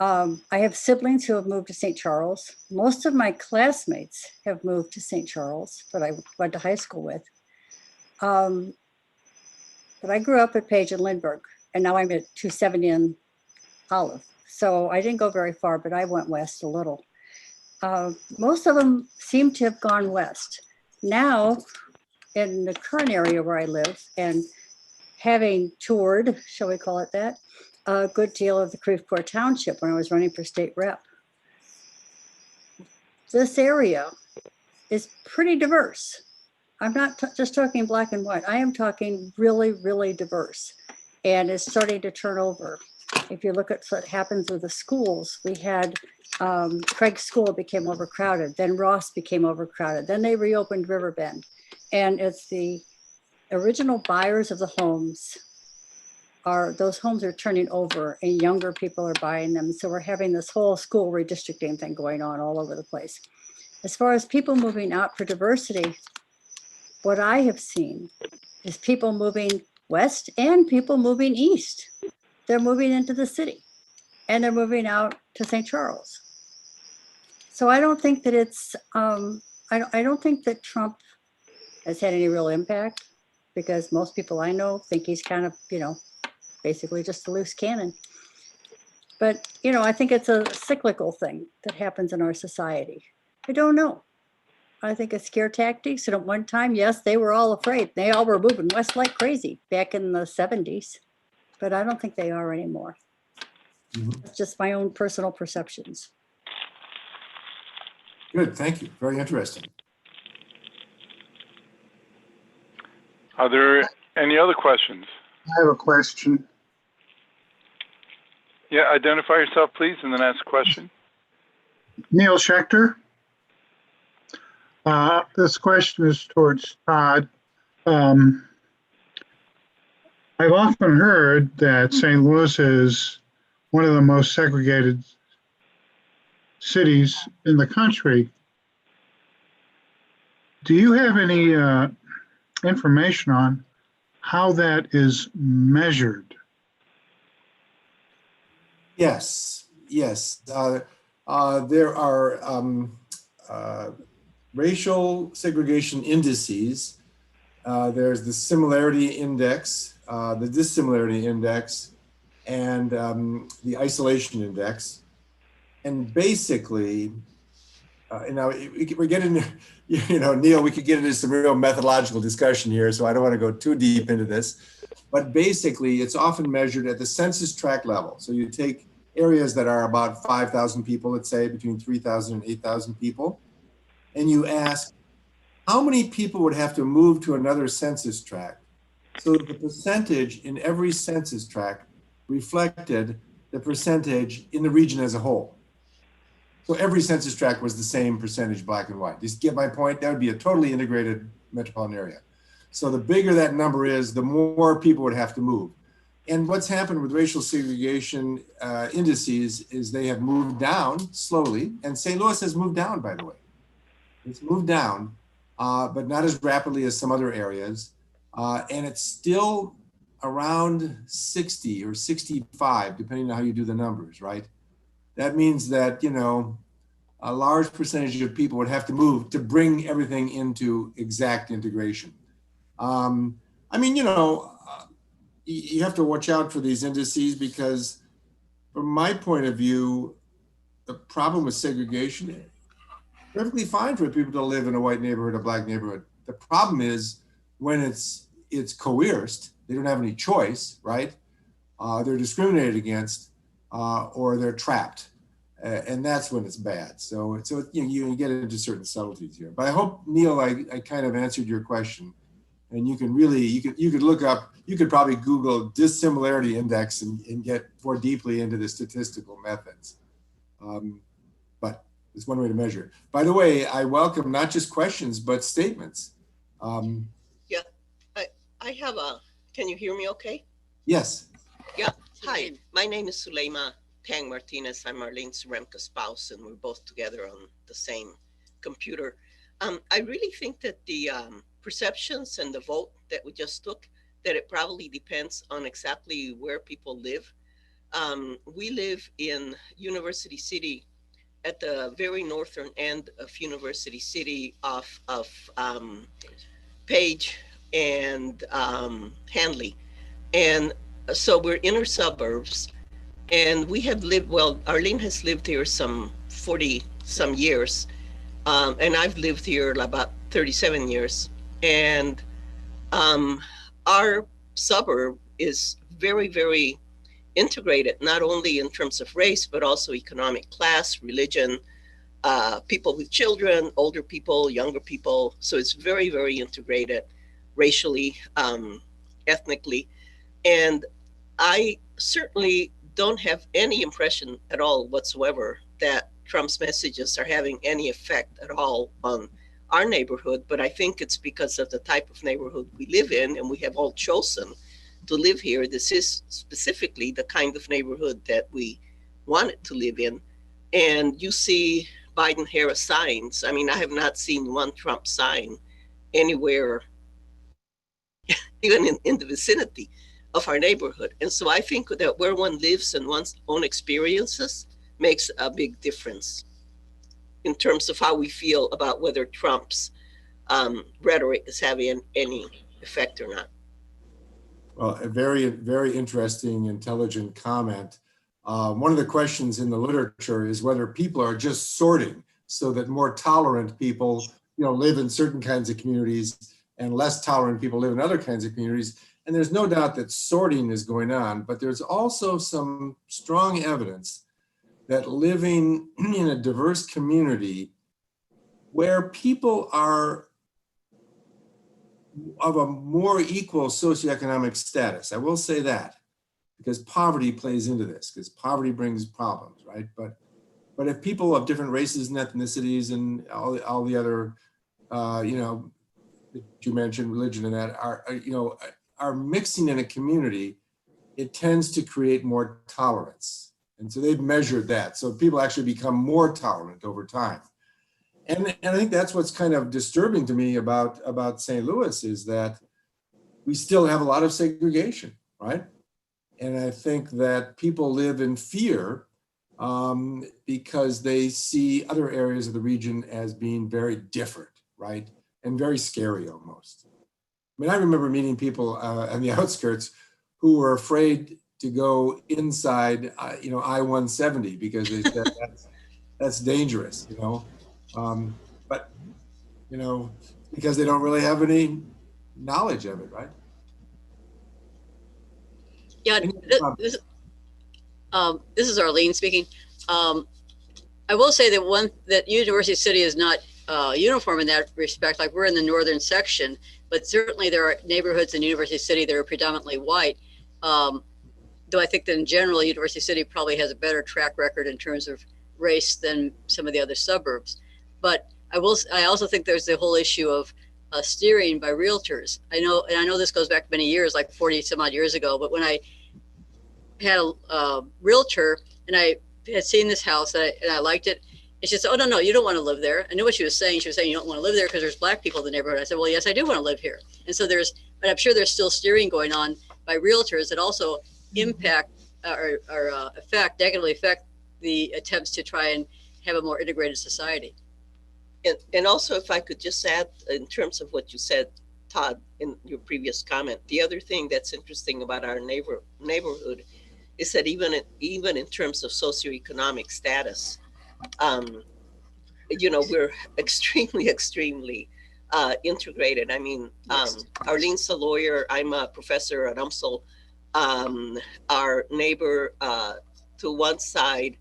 I have siblings who have moved to St. Charles. Most of my classmates have moved to St. Charles that I went to high school with. But I grew up at Page and Lindbergh, and now I'm at 270 in Olive. So I didn't go very far, but I went west a little. Most of them seem to have gone west. Now, in the current area where I live, and having toured, shall we call it that, a good deal of the Creve Coeur Township when I was running for state rep. This area is pretty diverse. I'm not just talking black and white. I am talking really, really diverse. And it's starting to turn over. If you look at what happens with the schools, we had Craig's school became overcrowded. Then Ross became overcrowded. Then they reopened Riverbend. And it's the original buyers of the homes those homes are turning over and younger people are buying them. So we're having this whole school redistricting thing going on all over the place. As far as people moving out for diversity, what I have seen is people moving west and people moving east. They're moving into the city and they're moving out to St. Charles. So I don't think that it's, I don't think that Trump has had any real impact because most people I know think he's kind of, basically just a loose cannon. But, I think it's a cyclical thing that happens in our society. I don't know. I think it's scare tactics. And at one time, yes, they were all afraid. They all were moving west like crazy back in the 70s. But I don't think they are anymore. Mhm. It's just my own personal perceptions. Good, thank you. Very interesting. Are there any other questions? I have a question. Yeah, identify yourself, please, and then ask a question. Neil Schechter. This question is towards Todd. I've often heard that St. Louis is one of the most segregated cities in the country. Do you have any information on how that is measured? Yes. There are racial segregation indices. There's the similarity index, the dissimilarity index, and the isolation index. And basically, we're getting, Neil, we could get into some real methodological discussion here, so I don't want to go too deep into this. But basically, it's often measured at the census tract level. So you take areas that are about 5,000 people, let's say between 3,000 and 8,000 people, and you ask, how many people would have to move to another census tract so that the percentage in every census tract reflected the percentage in the region as a whole? So every census tract was the same percentage black and white. Just get my point? That would be a totally integrated metropolitan area. So the bigger that number is, the more people would have to move. And what's happened with racial segregation indices is they have moved down slowly. And St. Louis has moved down, by the way. It's moved down, but not as rapidly as some other areas. And it's still around 60 or 65, depending on how you do the numbers, right? That means that, you know, a large percentage of people would have to move to bring everything into exact integration. I mean, you know, you have to watch out for these indices because from my point of view, the problem with segregation, perfectly fine for people to live in a white neighborhood, a black neighborhood. The problem is when it's coerced, they don't have any choice, right? They're discriminated against or they're trapped. And that's when it's bad. So you know, you get into certain subtleties here. But I hope, Neil, I kind of answered your question. And you can really, you could look up, you could probably Google dissimilarity index and get more deeply into the statistical methods. But it's one way to measure it. By the way, I welcome not just questions, but statements. Yeah, I have can you hear me okay? Yes. Yeah, hi, my name is Suleima Tang Martinez. I'm Marlene's Remka spouse, and we're both together on the same computer. I really think that the perceptions and the vote that we just took, that it probably depends on exactly where people live. We live in University City, at the very northern end of University City of Page and Hanley. And so we're inner suburbs, and we have lived, well, Arlene has lived here some 40 some years, and I've lived here about 37 years. And our suburb is very, very integrated, not only in terms of race, but also economic class, religion, people with children, older people, younger people. So it's very, very integrated racially, ethnically. And I certainly don't have any impression at all whatsoever that Trump's messages are having any effect at all on our neighborhood. But I think it's because of the type of neighborhood we live in, and we have all chosen to live here. This is specifically the kind of neighborhood that we wanted to live in. And you see Biden-Harris signs. I mean, I have not seen one Trump sign anywhere, even in the vicinity of our neighborhood. And so I think that where one lives and one's own experiences makes a big difference in terms of how we feel about whether Trump's rhetoric is having any effect or not. Well, a very, very interesting, intelligent comment. One of the questions in the literature is whether people are just sorting so that more tolerant people, you know, live in certain kinds of communities and less tolerant people live in other kinds of communities. And there's no doubt that sorting is going on, but there's also some strong evidence that living in a diverse community where people are of a more equal socioeconomic status, I will say that, because poverty plays into this, because poverty brings problems, right? But if people of different races and ethnicities and all the other, you know, that you mentioned, religion and that are mixing in a community, it tends to create more tolerance. And so they've measured that. So people actually become more tolerant over time. And I think that's what's kind of disturbing to me about St. Louis is that we still have a lot of segregation, right? And I think that people live in fear because they see other areas of the region as being very different, right? And very scary almost. I mean, I remember meeting people on the outskirts who were afraid to go inside, I-170 because they said that's dangerous, you know. But, you know, because they don't really have any knowledge of it, right? Yeah, this is Arlene speaking. I will say that University City is not uniform in that respect. Like, we're in the northern section, but certainly there are neighborhoods in University City that are predominantly white. Though I think that in general, University City probably has a better track record in terms of race than some of the other suburbs. But I also think there's the whole issue of steering by realtors. I know this goes back many years, like 40 some odd years ago, but when I had a realtor and I had seen this house and I liked it, and she said, "Oh, no, you don't want to live there." I knew what she was saying. She was saying you don't want to live there because there's black people in the neighborhood. I said, "Well, yes, I do want to live here." And so but I'm sure there's still steering going on by realtors that also impact negatively affect the attempts to try and have a more integrated society. And also, if I could just add, in terms of what you said, Todd, in your previous comment, the other thing that's interesting about our neighborhood is that even in terms of socioeconomic status, we're extremely integrated. I mean, Arlene's a lawyer. I'm a professor at UMSL. Our neighbor to one side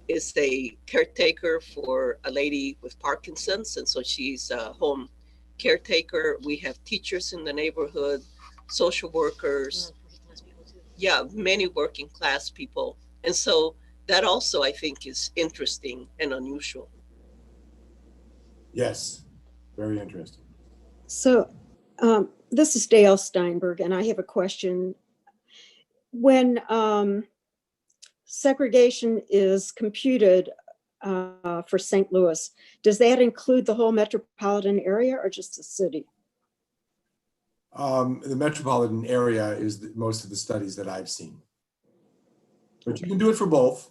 is a caretaker for a lady with Parkinson's, and so she's a home caretaker. We have teachers in the neighborhood, social workers, many working class people. And so that also, I think, is interesting and unusual. Yes, very interesting. So this is Dale Steinberg, and I have a question. When segregation is computed for St. Louis, does that include the whole metropolitan area or just the city? The metropolitan area is most of the studies that I've seen. But you can do it for both.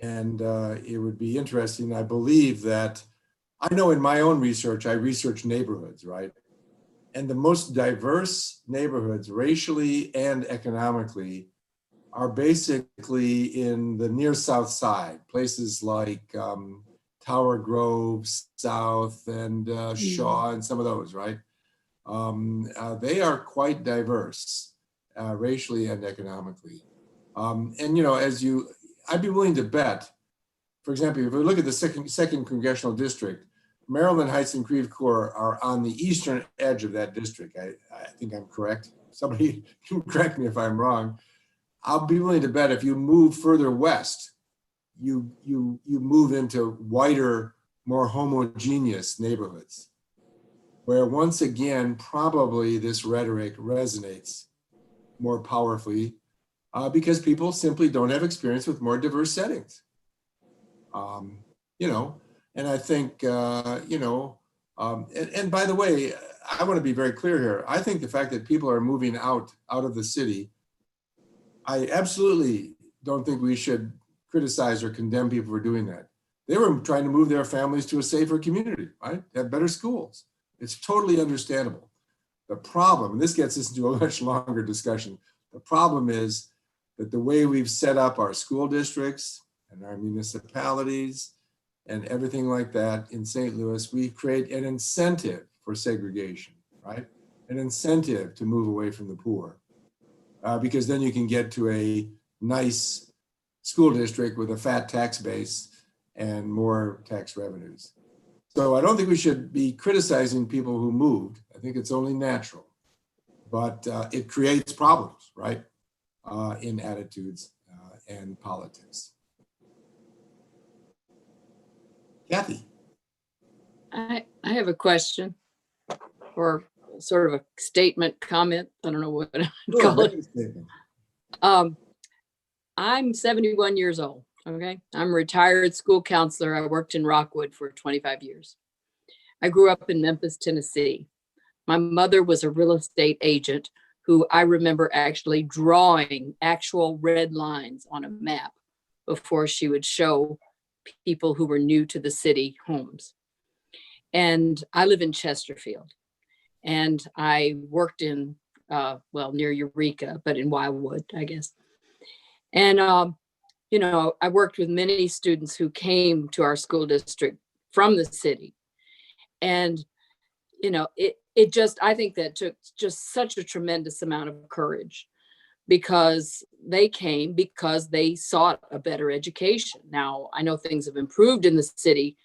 And it would be interesting. I believe that, I know in my own research, I research neighborhoods, right? And the most diverse neighborhoods, racially and economically, are basically in the near South Side, places like Tower Grove, South, and Shaw, and some of those, right? They are quite diverse, racially and economically. And I'd be willing to bet, for example, if we look at the second congressional district, Maryland Heights and Creve Coeur are on the eastern edge of that district. I think I'm correct. Somebody can correct me if I'm wrong. I'll be willing to bet if you move further west, you move into whiter, more homogeneous neighborhoods, where once again, probably this rhetoric resonates more powerfully because people simply don't have experience with more diverse settings. And I think, and by the way, I want to be very clear here. I think the fact that people are moving out of the city, I absolutely don't think we should criticize or condemn people for doing that. They were trying to move their families to a safer community, right? Have better schools. It's totally understandable. The problem, and this gets us into a much longer discussion, the problem is that the way we've set up our school districts and our municipalities and everything like that in St. Louis, we create an incentive for segregation, right? An incentive to move away from the poor. Because then you can get to a nice school district with a fat tax base and more tax revenues. So I don't think we should be criticizing people who moved. I think it's only natural, but it creates problems, right? In attitudes and politics. Kathy. I have a question or sort of a statement, comment. I don't know what I'd call it. I'm 71 years old. Okay. I'm a retired school counselor. I worked in Rockwood for 25 years. I grew up in Memphis, Tennessee. My mother was a real estate agent who I remember actually drawing actual red lines on a map before she would show people who were new to the city homes. And I live in Chesterfield. And I worked in, near Eureka, but in Wildwood, I guess. And, I worked with many students who came to our school district from the city. And, I think that took just such a tremendous amount of courage because they came because they sought a better education. Now, I know things have improved in the city.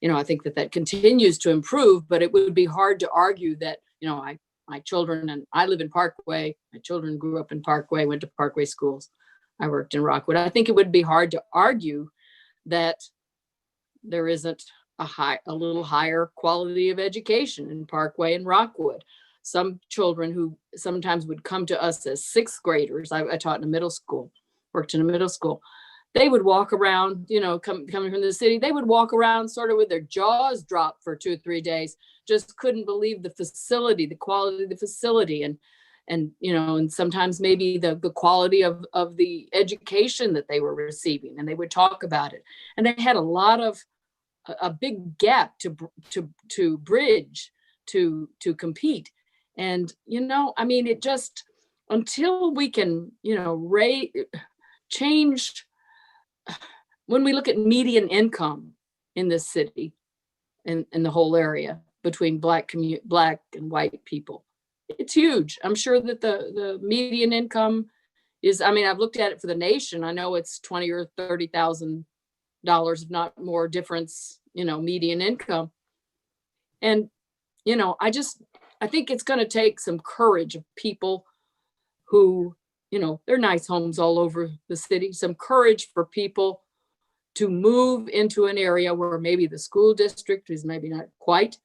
I think that continues to improve, but it would be hard to argue that, my children, and I live in Parkway, my children grew up in Parkway, went to Parkway schools. I worked in Rockwood. I think it would be hard to argue that there isn't a little higher quality of education in Parkway and Rockwood. Some children who sometimes would come to us as sixth graders, I taught in a middle school, worked in a middle school. They would walk around, coming from the city, they would walk around sort of with their jaws dropped for 2 or 3 days, just couldn't believe the facility, the quality of the facility. And, and and sometimes maybe the quality of the education that they were receiving, and they would talk about it. And they had a big gap to bridge, to compete. And I mean, it just, until we can change, when we look at median income in this city and in the whole area between black and white people, it's huge. I'm sure that the median income is, I mean, I've looked at it for the nation. I know it's $20,000 or $30,000, if not more, difference, median income. And, I think it's going to take some courage of people who, there are nice homes all over the city, some courage for people to move into an area where maybe the school district is maybe not quite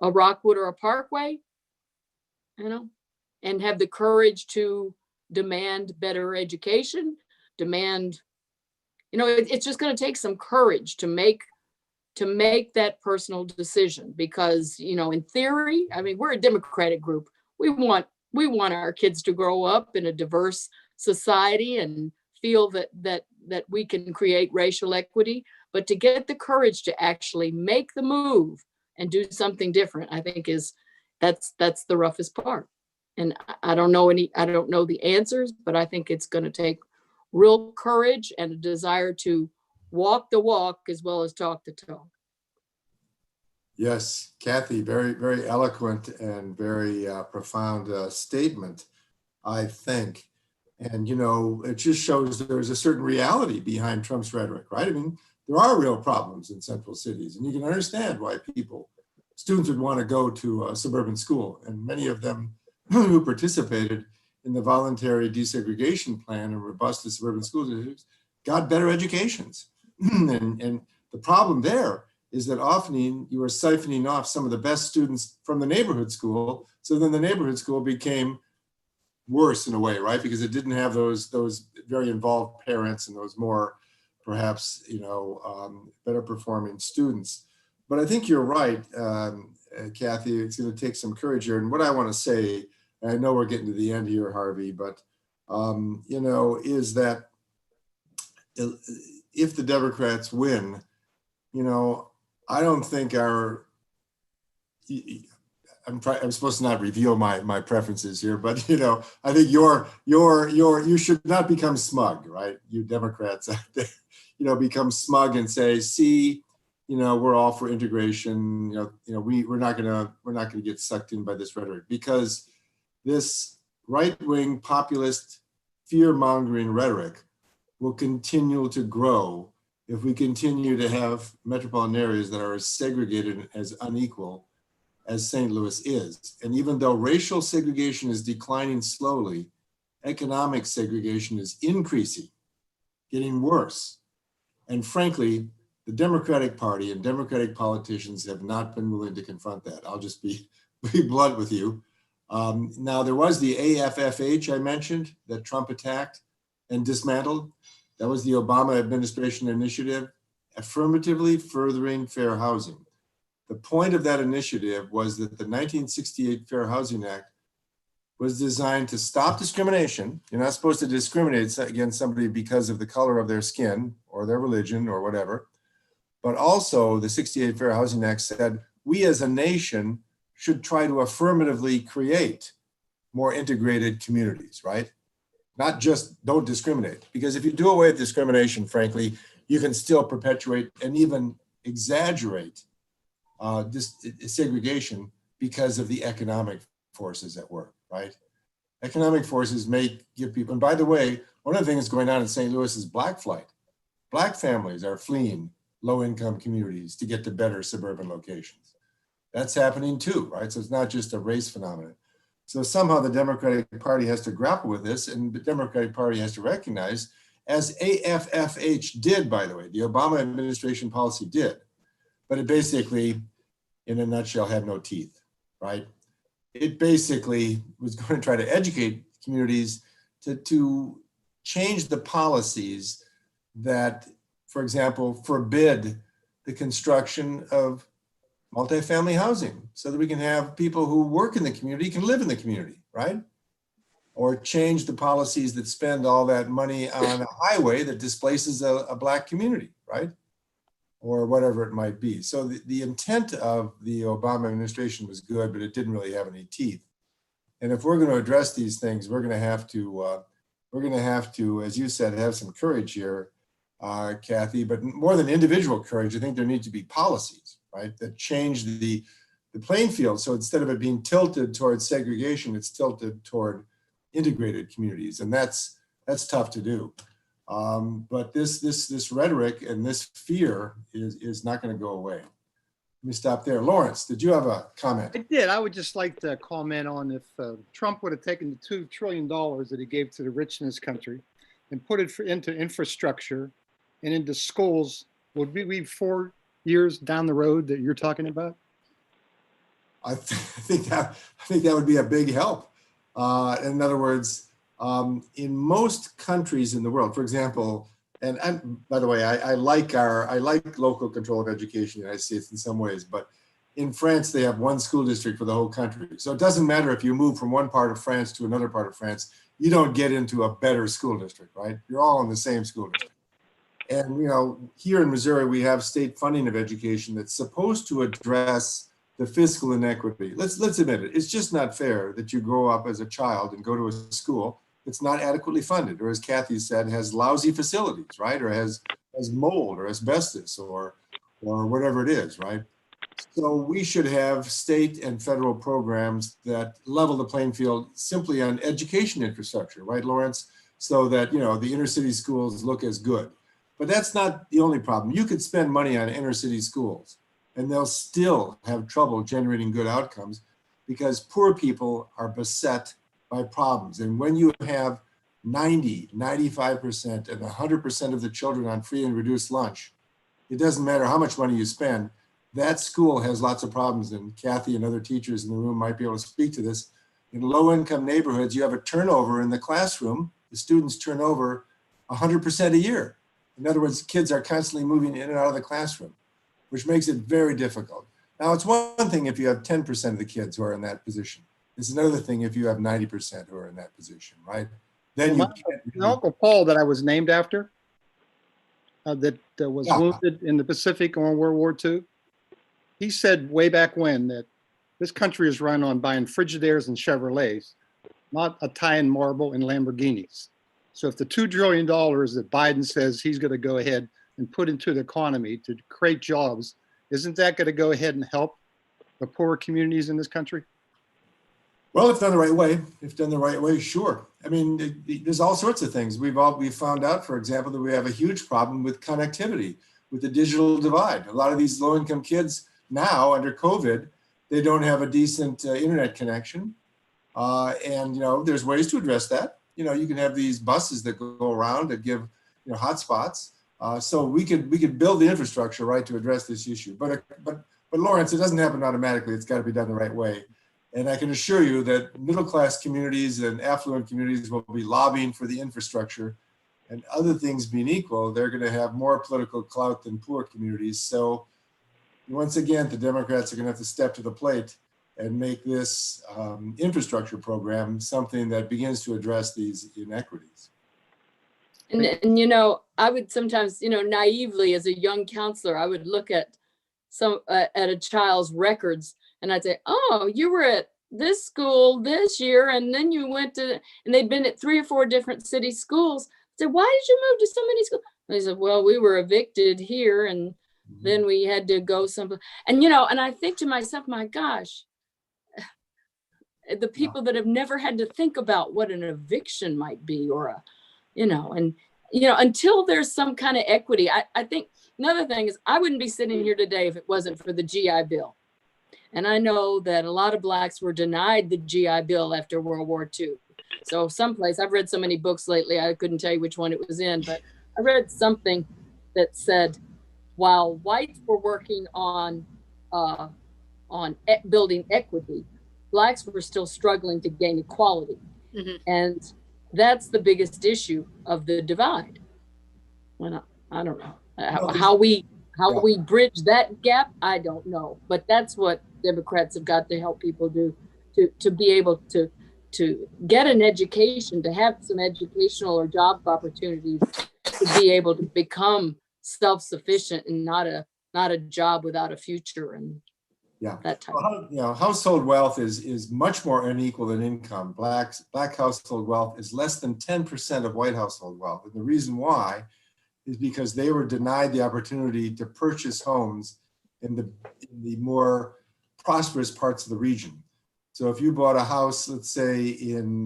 a Rockwood or a Parkway, and have the courage to demand better education, demand, it's just going to take some courage to make that personal decision. Because, in theory, I mean, we're a democratic group. We want our kids to grow up in a diverse society and feel that we can create racial equity. But to get the courage to actually make the move and do something different, I think that's the roughest part. And I don't know the answers, but I think it's going to take real courage and a desire to walk the walk as well as talk the talk. Yes, Kathy, very, very eloquent and very profound statement, I think. And, it just shows there's a certain reality behind Trump's rhetoric, right? I mean, there are real problems in central cities, and you can understand why students would want to go to a suburban school. And many of them who participated in the voluntary desegregation plan and robust suburban school districts got better educations. and the problem there is that often you are siphoning off some of the best students from the neighborhood school. So then the neighborhood school became worse in a way, right? Because it didn't have those very involved parents and those more, perhaps, better performing students. But I think you're right, Kathy, it's going to take some courage here. And what I want to say, and I know we're getting to the end here, Harvey, but, is that if the Democrats win, I don't think I'm supposed to not reveal my preferences here, but I think you should not become smug, right? You Democrats out there, become smug and say, see, we're all for integration. We're not gonna get sucked in by this rhetoric, because this right-wing populist fear-mongering rhetoric will continue to grow if we continue to have metropolitan areas that are as segregated and as unequal as St. Louis is. And even though racial segregation is declining slowly, economic segregation is increasing, getting worse. And frankly, the Democratic Party and Democratic politicians have not been willing to confront that. I'll just be blunt with you. Now, there was the AFFH I mentioned that Trump attacked and dismantled. That was the Obama administration initiative, affirmatively furthering fair housing. The point of that initiative was that the 1968 Fair Housing Act was designed to stop discrimination. You're not supposed to discriminate against somebody because of the color of their skin or their religion or whatever. But also the 68 Fair Housing Act said, we as a nation should try to affirmatively create more integrated communities, right? Not just don't discriminate. Because if you do away with discrimination, frankly, you can still perpetuate and even exaggerate this segregation because of the economic forces at work, right? Economic forces may give people, and by the way, one of the things going on in St. Louis is black flight. Black families are fleeing low-income communities to get to better suburban locations. That's happening too, right? So it's not just a race phenomenon. So somehow the Democratic Party has to grapple with this, and the Democratic Party has to recognize, as AFFH did, by the way, the Obama administration policy did, but it basically, in a nutshell, had no teeth, right? It basically was going to try to educate communities to change the policies that, for example, forbid the construction of multifamily housing so that we can have people who work in the community can live in the community, right? or change the policies that spend all that money on a highway that displaces a Black community, right? Or whatever it might be. So the intent of the Obama administration was good, but it didn't really have any teeth. And if we're going to address these things, we're going to have to, as you said, have some courage here, Kathy. But more than individual courage, I think there need to be policies, right, that change the playing field. So instead of it being tilted towards segregation, it's tilted toward integrated communities, and that's tough to do. But this rhetoric and this fear is not going to go away. Let me stop there. Lawrence, did you have a comment? I did. I would just like to comment on if Trump would have taken the $2 trillion that he gave to the rich in this country and put it into infrastructure and into schools, would we be 4 years down the road that you're talking about? I think that would be a big help. In other words, in most countries in the world, for example, and by the way, I like local control of education in the United States in some ways, but in France, they have one school district for the whole country. So it doesn't matter if you move from one part of France to another part of France, you don't get into a better school district, right? You're all in the same school district. And, you know, here in Missouri, we have state funding of education that's supposed to address the fiscal inequity. Let's admit it. It's just not fair that you grow up as a child and go to a school that's not adequately funded, or as Kathy said, has lousy facilities, right? Or has mold or asbestos or whatever it is, right? So we should have state and federal programs that level the playing field simply on education infrastructure, right, Lawrence? So that, you know, the inner city schools look as good. But that's not the only problem. You could spend money on inner city schools and they'll still have trouble generating good outcomes because poor people are beset by problems. And when you have 90, 95%, and 100% of the children on free and reduced lunch, it doesn't matter how much money you spend, that school has lots of problems. And Kathy and other teachers in the room might be able to speak to this. In low-income neighborhoods, you have a turnover in the classroom. The students turn over 100% a year. In other words, kids are constantly moving in and out of the classroom, which makes it very difficult. Now, it's one thing if you have 10% of the kids who are in that position. It's another thing if you have 90% who are in that position, right? Then my Uncle Paul that I was named after, that was wounded in the Pacific on World War II, he said way back when that this country is run on buying Frigidaires and Chevrolets, not Italian marble and Lamborghinis. So if the $2 trillion that Biden says he's going to go ahead and put into the economy to create jobs, isn't that going to go ahead and help the poorer communities in this country? Well, if done the right way, sure. I mean, there's all sorts of things. We've found out, for example, that we have a huge problem with connectivity, with the digital divide. A lot of these low-income kids now, under COVID, they don't have a decent internet connection. And, you know, there's ways to address that. You know, you can have these buses that go around that give, you know, hotspots. So we could build the infrastructure, right, to address this issue. But Lawrence, it doesn't happen automatically. It's got to be done the right way. And I can assure you that middle-class communities and affluent communities will be lobbying for the infrastructure. And other things being equal, they're going to have more political clout than poor communities. So once again, the Democrats are going to have to step to the plate and make this infrastructure program something that begins to address these inequities. And you know, I would sometimes, you know, naively as a young counselor, I would look at at a child's records and I'd say, oh, you were at this school this year, and then you went to, and they'd been at 3 or 4 different city schools. I said, why did you move to so many schools? And they said, well, we were evicted here, and then we had to go someplace. And, you know, and I think to myself, my gosh, the people that have never had to think about what an eviction might be, or a, you know, and, you know, until there's some kind of equity. I think another thing is I wouldn't be sitting here today if it wasn't for the GI Bill. And I know that a lot of Blacks were denied the GI Bill after World War II. So someplace, I've read so many books lately, I couldn't tell you which one it was in, but I read something that said, while whites were working on building equity, Blacks were still struggling to gain equality. Mm-hmm. And that's the biggest issue of the divide. Well, I don't know how we bridge that gap. I don't know, but that's what Democrats have got to help people do to be able to to get an education, to have some educational or job opportunities, to be able to become self-sufficient and not a job without a future and that type. Well, you know, household wealth is much more unequal than income. Black household wealth is less than 10% of white household wealth. And the reason why is because they were denied the opportunity to purchase homes in the more prosperous parts of the region. So if you bought a house, let's say in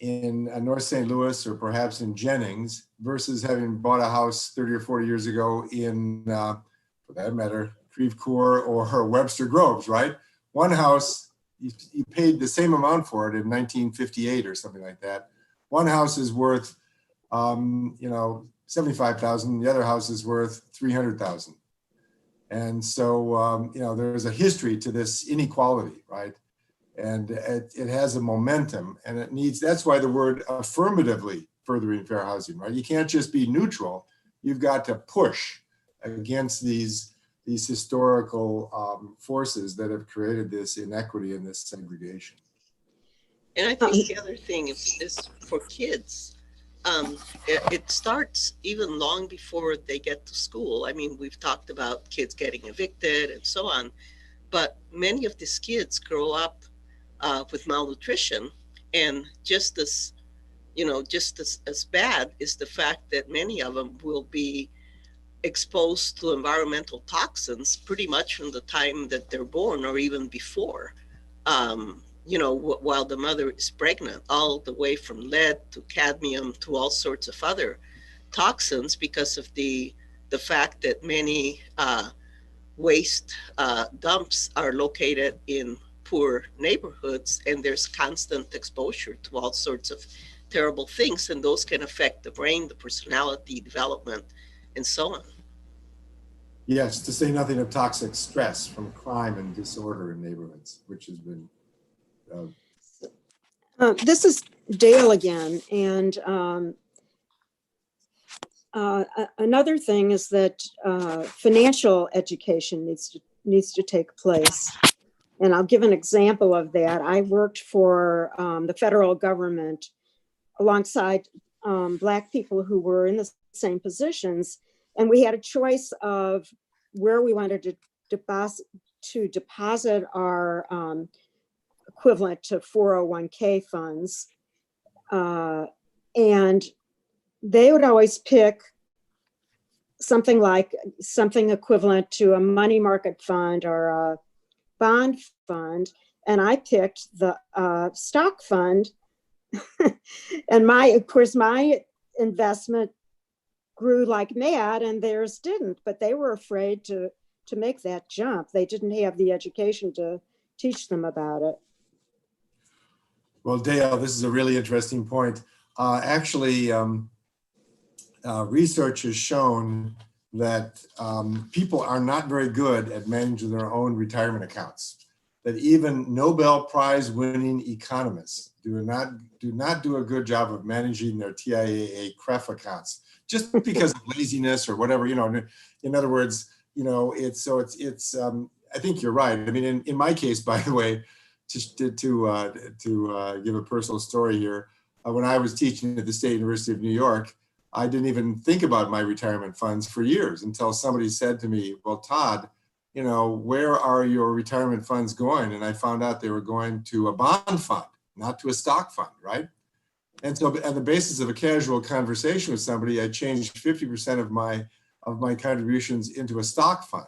North St. Louis or perhaps in Jennings, versus having bought a house 30 or 40 years ago in, for that matter, Creve, Coeur or Webster Groves, right? One house, you paid the same amount for it in 1958 or something like that. One house is worth, you know, $75,000. The other house is worth $300,000. And so, you know, there's a history to this inequality, right? And it has a momentum, and it needs, that's why the word affirmatively furthering fair housing, right? You can't just be neutral. You've got to push against these historical forces that have created this inequity and this segregation. And I think the other thing is for kids, it starts even long before they get to school. I mean, we've talked about kids getting evicted and so on, but many of these kids grow up with malnutrition, and just as, you know, just as bad is the fact that many of them will be exposed to environmental toxins pretty much from the time that they're born or even before. You know, while the mother is pregnant, all the way from lead to cadmium to all sorts of other toxins, because of the fact that many waste dumps are located in poor neighborhoods, and there's constant exposure to all sorts of terrible things, and those can affect the brain, the personality development, and so on. Yes, to say nothing of toxic stress from crime and disorder in neighborhoods, which has been This is Dale again, and another thing is that financial education needs to take place. And I'll give an example of that. I worked for the federal government alongside Black people who were in the same positions, and we had a choice of where we wanted to deposit our equivalent to 401k funds. And they would always pick something equivalent to a money market fund or a bond fund. And I picked the stock fund. And of course, my investment grew like mad and theirs didn't, but they were afraid to make that jump. They didn't have the education to teach them about it. Well, Dale, this is a really interesting point. Actually, research has shown that people are not very good at managing their own retirement accounts. That even Nobel Prize winning economists do not do a good job of managing their TIAA CREF accounts, just because of laziness or whatever. You know, in other words, you know, it's I think you're right. I mean, in my case, by the way, to give a personal story here, when I was teaching at the State University of New York, I didn't even think about my retirement funds for years until somebody said to me, well, Todd, you know, where are your retirement funds going? And I found out they were going to a bond fund, not to a stock fund, right? And so on the basis of a casual conversation with somebody, I changed 50% of my contributions into a stock fund.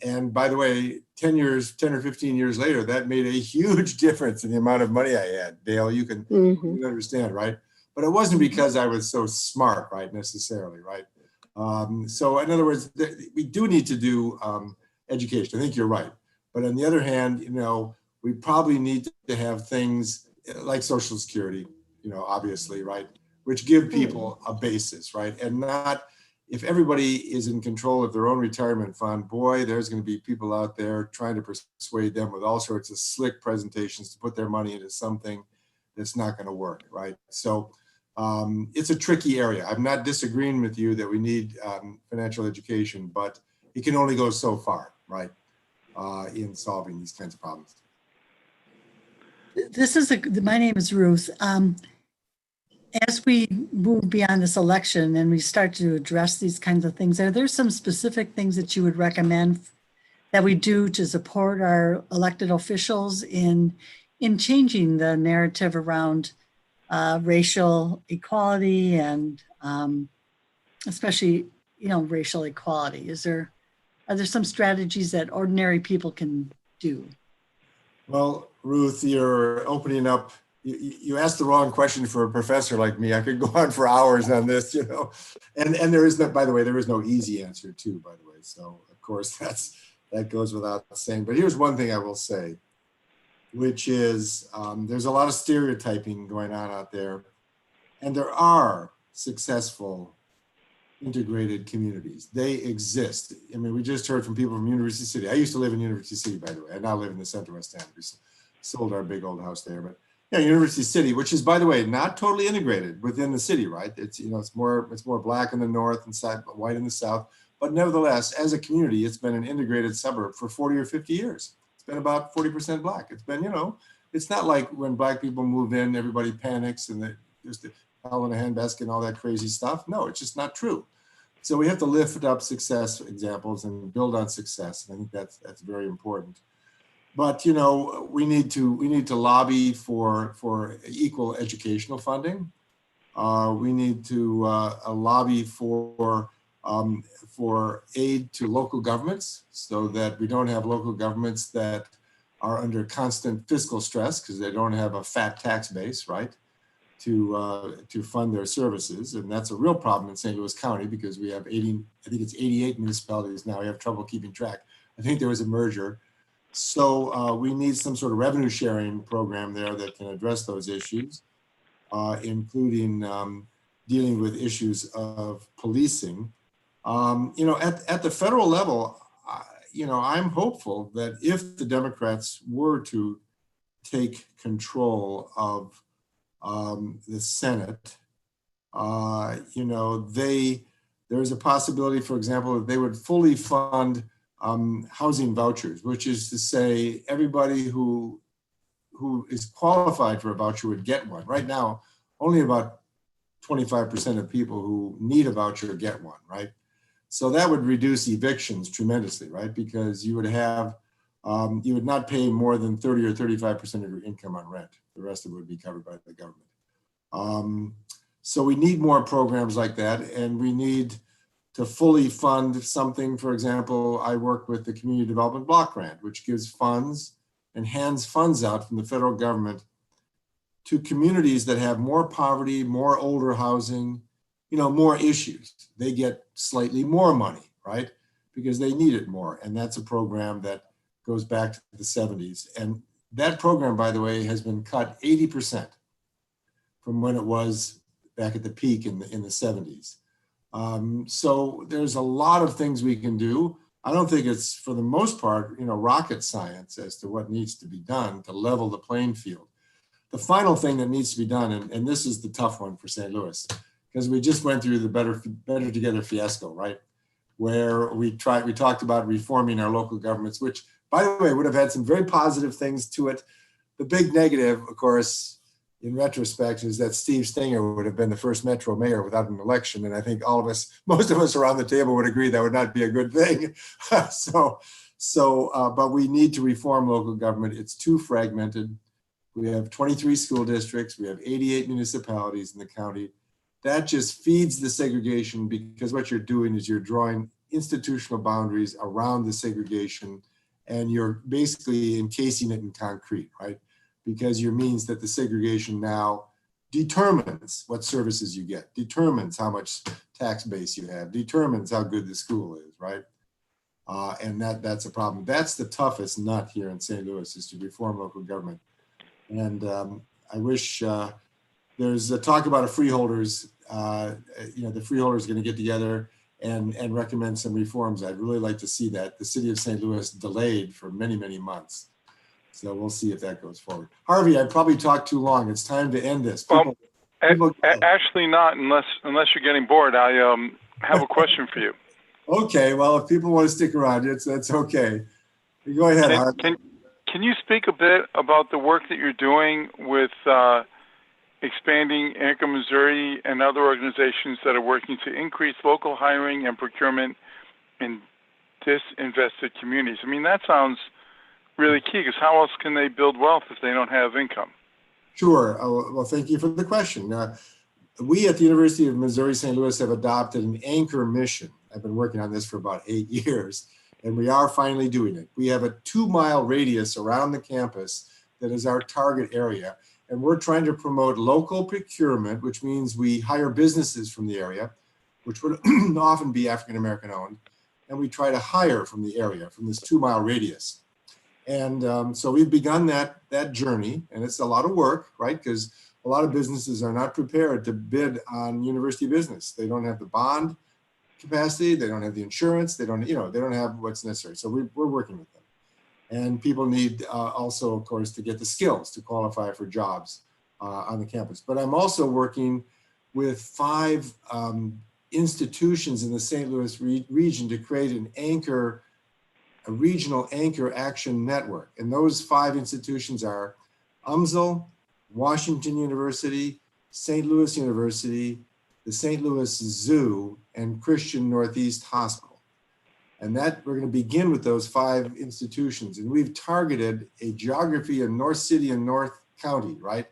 And by the way, 10 or 15 years later, that made a huge difference in the amount of money I had. Dale, you can understand, right? But it wasn't because I was so smart, right, necessarily, right? So in other words, we do need to do education. I think you're right. But on the other hand, you know, we probably need to have things like Social Security, you know, obviously, right, which give people a basis, right? And not, if everybody is in control of their own retirement fund, boy, there's going to be people out there trying to persuade them with all sorts of slick presentations to put their money into something that's not going to work, right? So it's a tricky area. I'm not disagreeing with you that we need financial education, but it can only go so far, right, in solving these kinds of problems. My name is Ruth. As we move beyond this election and we start to address these kinds of things, are there some specific things that you would recommend that we do to support our elected officials in changing the narrative around racial equality and especially, racial equality? Are there some strategies that ordinary people can do? Well, Ruth, you're opening up. You asked the wrong question for a professor like me. I could go on for hours on this, and there is no, by the way, there is no easy answer too, by the way. So of course that goes without saying. But here's one thing I will say, which is there's a lot of stereotyping going on out there, and there are successful integrated communities. They exist. I mean, we just heard from people from University City. I used to live in University City, by the way. I now live in the Central West End. We sold our big old house there, but yeah, University City, which is, by the way, not totally integrated within the city, right? It's it's more black in the north and white in the south, but nevertheless, as a community, it's been an integrated suburb for 40 or 50 years. It's been about 40% black. It's been, it's not like when black people move in, everybody panics and there's the towel in a handbasket and all that crazy stuff. No, it's just not true. So we have to lift up success examples and build on success. And I think that's very important. But we need to lobby for equal educational funding. We need to lobby for aid to local governments so that we don't have local governments that are under constant fiscal stress because they don't have a fat tax base, right? To fund their services. And that's a real problem in St. Louis County because we have 88 municipalities now. We have trouble keeping track. I think there was a merger. So we need some sort of revenue sharing program there that can address those issues, including dealing with issues of policing. At the federal level, I'm hopeful that if the Democrats were to take control of the Senate, there's a possibility, for example, that they would fully fund housing vouchers, which is to say everybody who is qualified for a voucher would get one. Right now, only about 25% of people who need a voucher get one, right? So that would reduce evictions tremendously, right? Because you would not pay more than 30 or 35% of your income on rent. The rest of it would be covered by the government. So we need more programs like that, and we need to fully fund something. For example, I work with the Community Development Block Grant, which gives funds and hands funds out from the federal government to communities that have more poverty, more older housing, more issues. They get slightly more money, right? Because they need it more. And that's a program that goes back to the 70s. And that program, by the way, has been cut 80% from when it was back at the peak in the 70s. So there's a lot of things we can do. I don't think it's, for the most part, rocket science as to what needs to be done to level the playing field. The final thing that needs to be done, and this is the tough one for St. Louis, because we just went through the Better Together fiasco, right? Where we talked about reforming our local governments, which, by the way, would have had some very positive things to it. The big negative, of course, in retrospect, is that Steve Stenger would have been the first Metro mayor without an election. And I think most of us around the table would agree that would not be a good thing. But we need to reform local government. It's too fragmented. We have 23 school districts. We have 88 municipalities in the county. That just feeds the segregation, because what you're doing is you're drawing institutional boundaries around the segregation, and you're basically encasing it in concrete, right? Because it means that the segregation now determines what services you get, determines how much tax base you have, determines how good the school is, right? And that's a problem. That's the toughest nut here in St. Louis, is to reform local government. And I wish there's a talk about a freeholders, the freeholders are going to get together and recommend some reforms. I'd really like to see that. The city of St. Louis delayed for many, many months. So we'll see if that goes forward. Harvey, I probably talked too long. It's time to end this. Actually not, unless you're getting bored. I have a question for you. Okay, well, if people want to stick around, that's okay. Go ahead, Harvey. can you speak a bit about the work that you're doing with expanding Anchor Missouri and other organizations that are working to increase local hiring and procurement in disinvested communities? I mean, that sounds really key, because how else can they build wealth if they don't have income? Sure. Well, thank you for the question. We at the University of Missouri St. Louis have adopted an anchor mission. I've been working on this for about 8 years, and we are finally doing it. We have a 2-mile radius around the campus that is our target area, and we're trying to promote local procurement, which means we hire businesses from the area, which would often be African American owned, and we try to hire from the area, from this 2-mile radius. And so we've begun that journey, and it's a lot of work, right? Because a lot of businesses are not prepared to bid on university business. They don't have the bond capacity, they don't have the insurance, they don't have what's necessary. So we're working with them. And people need also, of course, to get the skills to qualify for jobs on the campus. But I'm also working with 5 institutions in the St. Louis region to create a regional anchor action network. And those 5 institutions are UMSL, Washington University, St. Louis University, the St. Louis Zoo, and Christian Northeast Hospital. And that we're going to begin with those 5 institutions. And we've targeted a geography in North City and North County, right?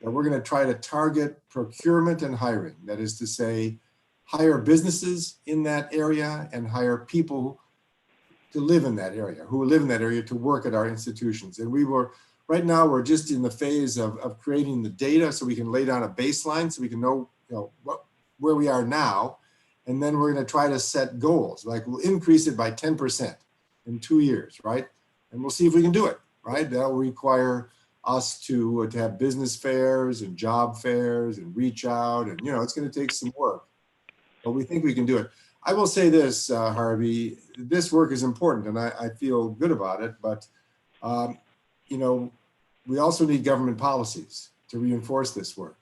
And we're going to try to target procurement and hiring. That is to say, hire businesses in that area and hire people to live in that area, who live in that area to work at our institutions. And right now we're just in the phase of creating the data so we can lay down a baseline so we can know, where we are now. And then we're going to try to set goals, like we'll increase it by 10% in 2 years, right? And we'll see if we can do it, right? That'll require us to have business fairs and job fairs and reach out, and it's going to take some work, but we think we can do it. I will say this, Harvey, this work is important and I feel good about it, but we also need government policies to reinforce this work.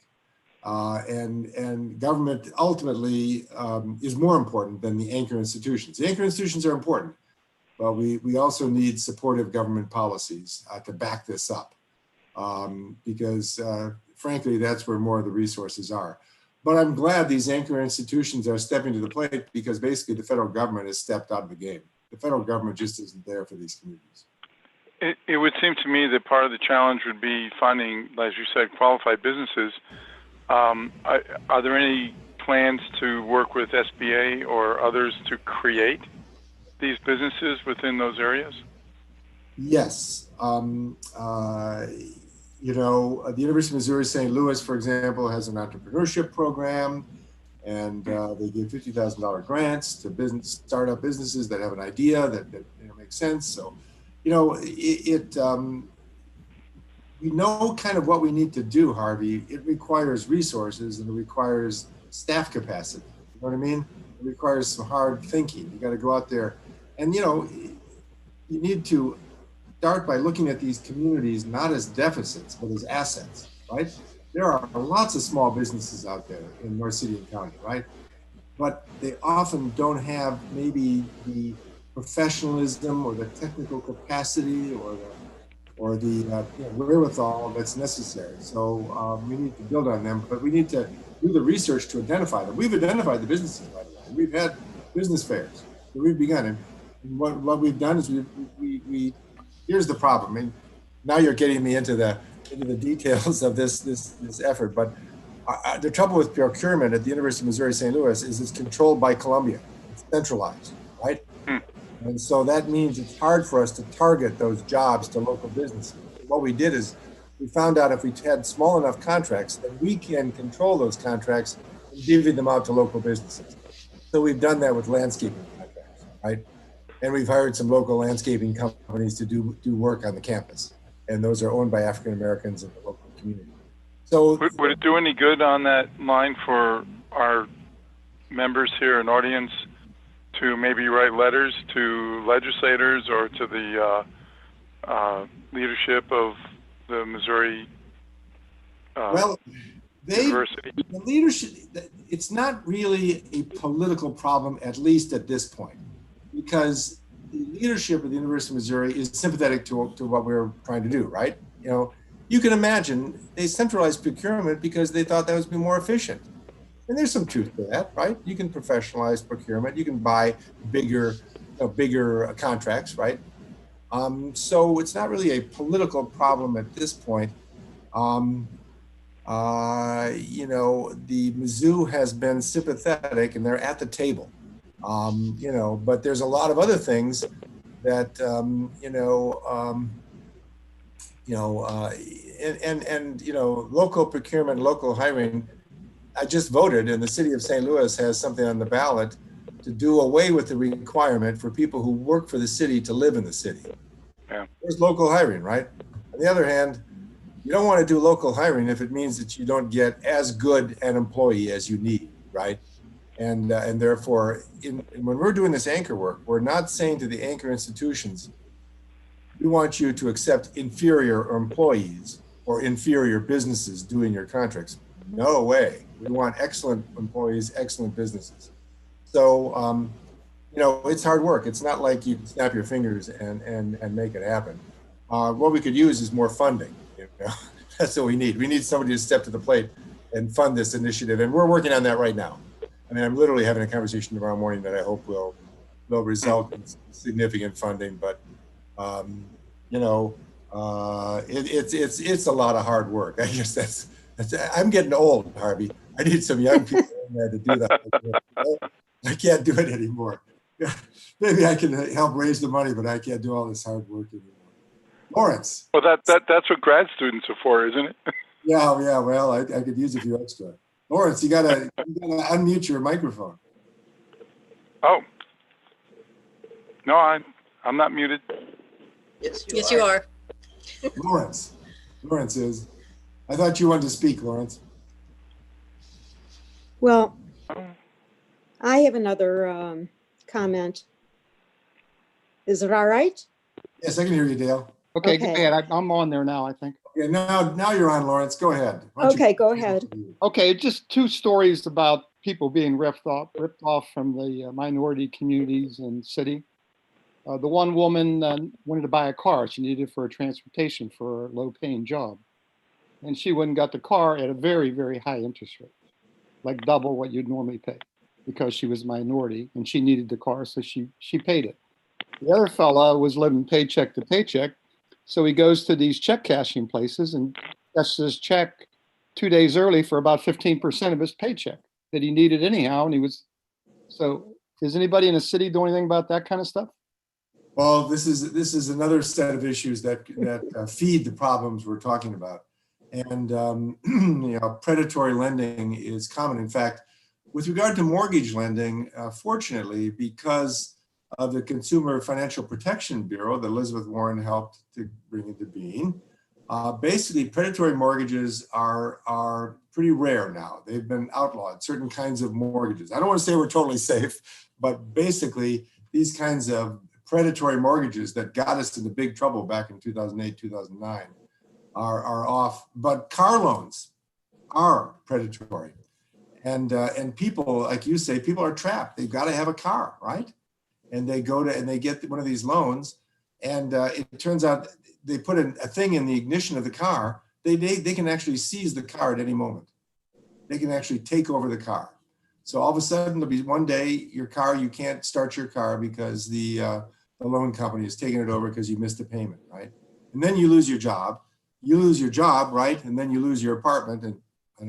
And government ultimately is more important than the anchor institutions. The anchor institutions are important, but we also need supportive government policies to back this up because frankly, that's where more of the resources are. But I'm glad these anchor institutions are stepping to the plate because basically the federal government has stepped out of the game. The federal government just isn't there for these communities. It would seem to me that part of the challenge would be finding, as you said, qualified businesses. Are there any plans to work with SBA or others to create these businesses within those areas? Yes. The University of Missouri St. Louis, for example, has an entrepreneurship program, and they give $50,000 grants to startup businesses that have an idea that makes sense. So, we know kind of what we need to do, Harvey. It requires resources and it requires staff capacity. You know what I mean? It requires some hard thinking. You got to go out there, and you need to start by looking at these communities not as deficits, but as assets, right? There are lots of small businesses out there in North City and County, right? But they often don't have maybe the professionalism or the technical capacity or the wherewithal that's necessary. So we need to build on them, but we need to do the research to identify them. We've identified the businesses, by the way. We've had business fairs. So we've begun. And what we've done is we here's the problem. I mean, now you're getting me into the details of this effort, but the trouble with procurement at the University of Missouri St. Louis is it's controlled by Columbia. It's centralized, right? And so that means it's hard for us to target those jobs to local businesses. What we did is we found out if we had small enough contracts that we can control those contracts and divvy them out to local businesses. So we've done that with landscaping contracts, right? And we've hired some local landscaping companies to do work on the campus. And those are owned by African Americans in the local community. So would it do any good on that line for our members here and audience to maybe write letters to legislators or to the leadership of the Missouri University? The leadership, it's not really a political problem, at least at this point, because the leadership of the University of Missouri is sympathetic to what we're trying to do, right? You know, you can imagine they centralized procurement because they thought that would be more efficient. And there's some truth to that, right? You can professionalize procurement. You can buy bigger contracts, right? So it's not really a political problem at this point. You know, the Mizzou has been sympathetic and they're at the table. You know, but there's a lot of other things that and you know, local procurement, local hiring. I just voted, and the city of St. Louis has something on the ballot to do away with the requirement for people who work for the city to live in the city. Yeah. There's local hiring, right? On the other hand, you don't want to do local hiring if it means that you don't get as good an employee as you need, right? And therefore, when we're doing this anchor work, we're not saying to the anchor institutions, we want you to accept inferior employees or inferior businesses doing your contracts. No way. We want excellent employees, excellent businesses. So, you know, it's hard work. It's not like you can snap your fingers and make it happen. What we could use is more funding. You know? That's what we need. We need somebody to step to the plate and fund this initiative. And we're working on that right now. I mean, I'm literally having a conversation tomorrow morning that I hope will result in significant funding. But, you know, it's a lot of hard work. I guess I'm getting old, Harvey. I need some young people in there to do that. I can't do it anymore. Maybe I can help raise the money, but I can't do all this hard work anymore. Lawrence. Well, that's what grad students are for, isn't it? Yeah. Well, I could use a few extra. Lawrence, you gotta unmute your microphone. Oh. No, I'm not muted. Yes, you are. Lawrence is. I thought you wanted to speak, Lawrence. Well, I have another comment. Is it all right? Yes, I can hear you, Dale. Okay, Okay. go ahead. I'm on there now, I think. Okay, now you're on, Lawrence. Go ahead. Why don't you- Okay, go ahead. Okay, just two stories about people being ripped off from the minority communities and city. The one woman wanted to buy a car. She needed it for transportation for a low-paying job. And she went and got the car at a very, very high interest rate, like double what you'd normally pay, because she was a minority and she needed the car, so she paid it. The other fella was living paycheck to paycheck, so he goes to these check cashing places and gets his check 2 days early for about 15% of his paycheck that he needed anyhow. And so is anybody in the city doing anything about that kind of stuff? Well, this is another set of issues that feed the problems we're talking about. And you know, predatory lending is common. In fact, with regard to mortgage lending, fortunately, because of the Consumer Financial Protection Bureau that Elizabeth Warren helped to bring into being, basically predatory mortgages are pretty rare now. They've been outlawed, certain kinds of mortgages. I don't want to say we're totally safe, but basically these kinds of predatory mortgages that got us into big trouble back in 2008, 2009 are off. But car loans are predatory. And people, like you say, people are trapped. They've got to have a car, right? And they go to, and they get one of these loans. And it turns out they put a thing in the ignition of the car. They can actually seize the car at any moment. They can actually take over the car. So all of a sudden there'll be one day you can't start your car because the loan company is taking it over because you missed a payment, right? And then you lose your job. You lose your job, right? And then you lose your apartment, and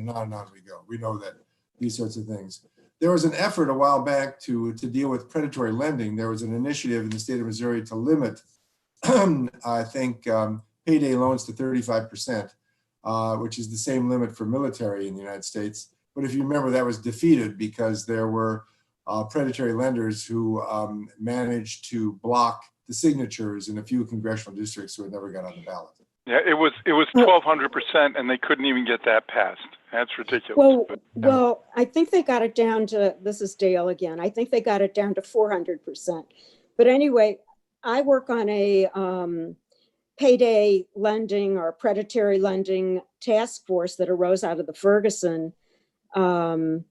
on and on we go. We know that these sorts of things. There was an effort a while back to deal with predatory lending. There was an initiative in the state of Missouri to limit, I think, payday loans to 35%, which is the same limit for military in the United States. But if you remember, that was defeated because there were predatory lenders who managed to block the signatures in a few congressional districts who had never got on the ballot. Yeah, it was 1,200%, and they couldn't even get that passed. That's ridiculous. Well, I think they got it down to, this is Dale again, I think they got it down to 400%. But anyway, I work on a payday lending or predatory lending task force that arose out of the Ferguson debacle.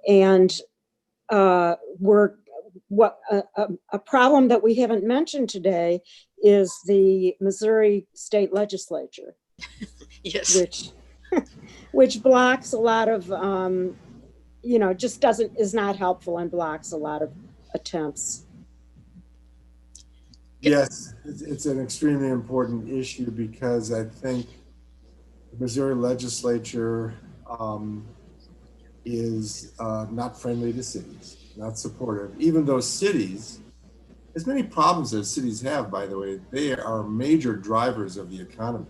And a problem that we haven't mentioned today is the Missouri State Legislature. Yes. Which blocks a lot of, just is not helpful and blocks a lot of attempts. Yes, it's an extremely important issue because I think the Missouri legislature is not friendly to cities, not supportive, even though cities, as many problems as cities have, by the way, they are major drivers of the economy.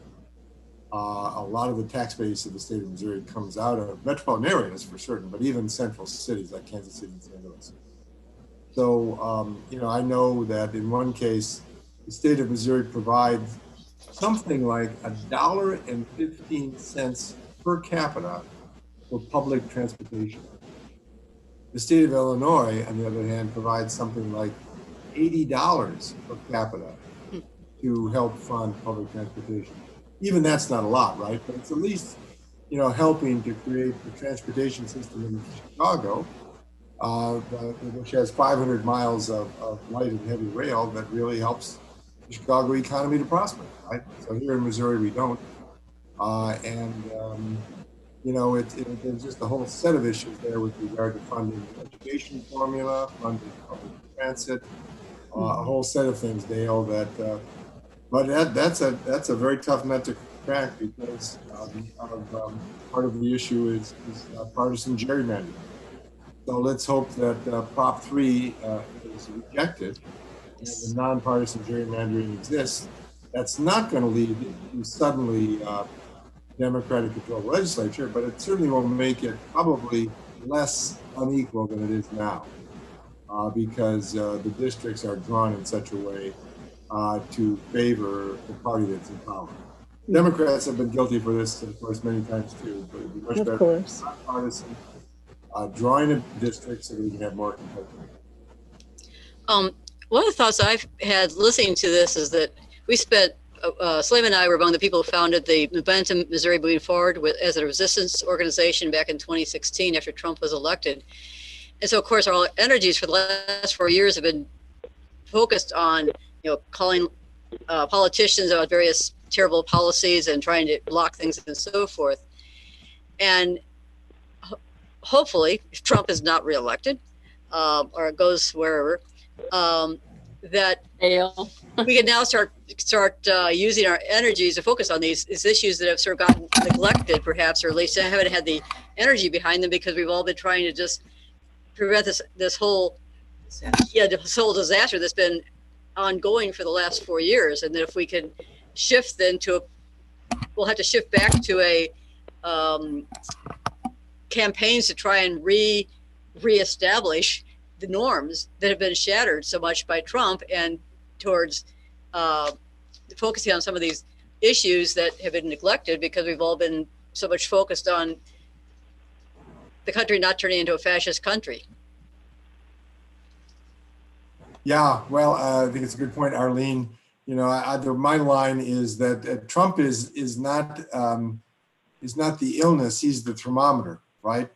A lot of the tax base of the state of Missouri comes out of metropolitan areas for certain, but even central cities like Kansas City and St. Louis. So, I know that in one case, the state of Missouri provides something like $1.15 per capita for public transportation. The state of Illinois, on the other hand, provides something like $80 per capita to help fund public transportation. Even that's not a lot, right? But it's at least, helping to create the transportation system in Chicago, which has 500 miles of light and heavy rail that really helps the Chicago economy to prosper, right? So here in Missouri, we don't. There's just a whole set of issues there with regard to funding the education formula, funding public transit, a whole set of things, Dale, but that's a very tough nut to crack because part of the issue is partisan gerrymandering. So let's hope that Prop 3 is rejected and the nonpartisan gerrymandering exists. That's not going to lead to suddenly Democratic controlled legislature, but it certainly will make it probably less unequal than it is now because the districts are drawn in such a way to favor the party that's in power. Democrats have been guilty for this, of course, many times too, but it'd be much better nonpartisan, drawing a district so that we can have more competition. One of the thoughts I've had listening to this is that we spent, Slavin and I were among the people who founded the Momentum Missouri Moving Forward as a resistance organization back in 2016 after Trump was elected. And so, of course, our energies for the last 4 years have been focused on, calling politicians about various terrible policies and trying to block things and so forth. And hopefully, if Trump is not reelected or goes wherever, that we can now start using our energies to focus on these issues that have sort of gotten neglected, perhaps, or at least haven't had the energy behind them because we've all been trying to just prevent this whole disaster that's been ongoing for the last 4 years. And that if we can shift then we'll have to shift back to a campaigns to try and reestablish the norms that have been shattered so much by Trump and towards focusing on some of these issues that have been neglected because we've all been so much focused on the country not turning into a fascist country. Yeah, well, I think it's a good point, Arlene. My line is that Trump is not the illness; he's the thermometer, right?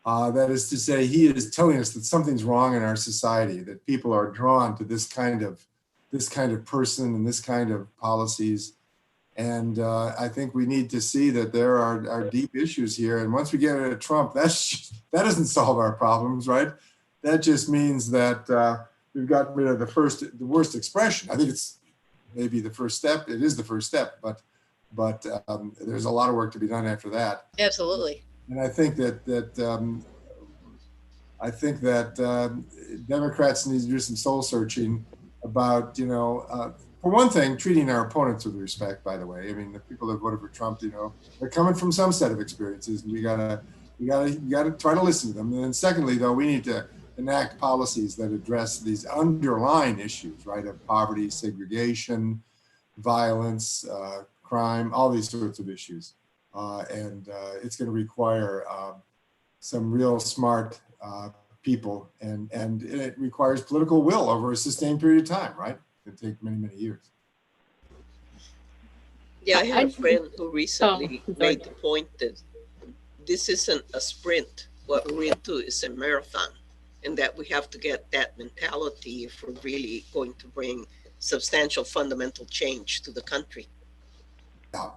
That is to say, he is telling us that something's wrong in our society, that people are drawn to this kind of person and this kind of policies. And I think we need to see that there are deep issues here. And once we get rid of Trump, that doesn't solve our problems, right? That just means that we've gotten rid of the worst expression. I think it's maybe the first step. It is the first step, but there's a lot of work to be done after that. Absolutely. And I think that Democrats need to do some soul searching about, for one thing, treating our opponents with respect. By the way, I mean the people that voted for Trump, they're coming from some set of experiences, and we gotta try to listen to them. And then secondly, though, we need to enact policies that address these underlying issues, right, of poverty, segregation, violence, crime, all these sorts of issues. And it's going to require some real smart people, and it requires political will over a sustained period of time, right? It take many, many years. Yeah, I had a friend who recently made the point that this isn't a sprint. What we're into is a marathon. and that we have to get that mentality if we're really going to bring substantial fundamental change to the country. Yeah.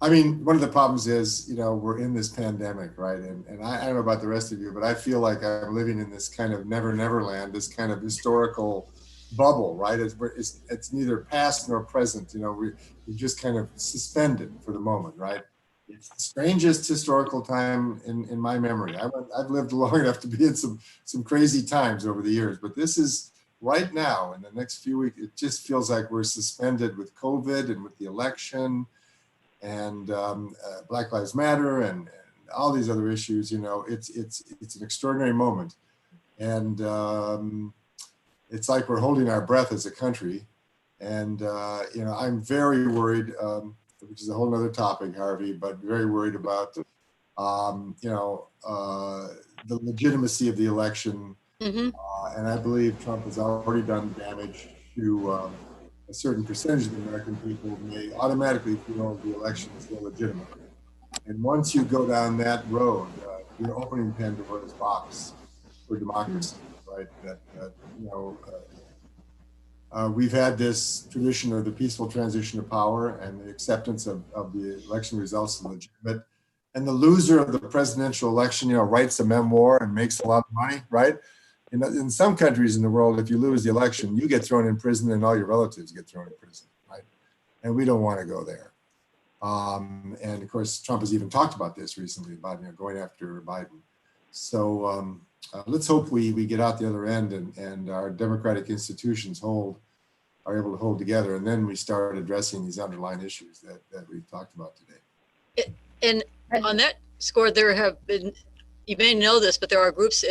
I mean, one of the problems is, we're in this pandemic, right? And I don't know about the rest of you, but I feel like I'm living in this kind of never land, this kind of historical bubble, right? It's neither past nor present. We're just kind of suspended for the moment, right? It's the strangest historical time in my memory. I've lived long enough to be in some crazy times over the years, but this is right now in the next few weeks. It just feels like we're suspended with COVID and with the election and Black Lives Matter and all these other issues. It's an extraordinary moment, and it's like we're holding our breath as a country. And I'm very worried. Which is a whole other topic, Harvey, but very worried about, the legitimacy of the election. And I believe Trump has already done damage to a certain percentage of the American people who may automatically feel the election is illegitimate. And once you go down that road, you're opening Pandora's box for democracy, right? We've had this tradition of the peaceful transition of power and the acceptance of the election results as legitimate. And the loser of the presidential election, writes a memoir and makes a lot of money, right? In some countries in the world, if you lose the election, you get thrown in prison and all your relatives get thrown in prison, right? And we don't want to go there. And of course, Trump has even talked about this recently, about going after Biden. So let's hope we get out the other end and our democratic institutions are able to hold together, and then we start addressing these underlying issues that we've talked about today. And on that score, there have been, you may know this, but there are groups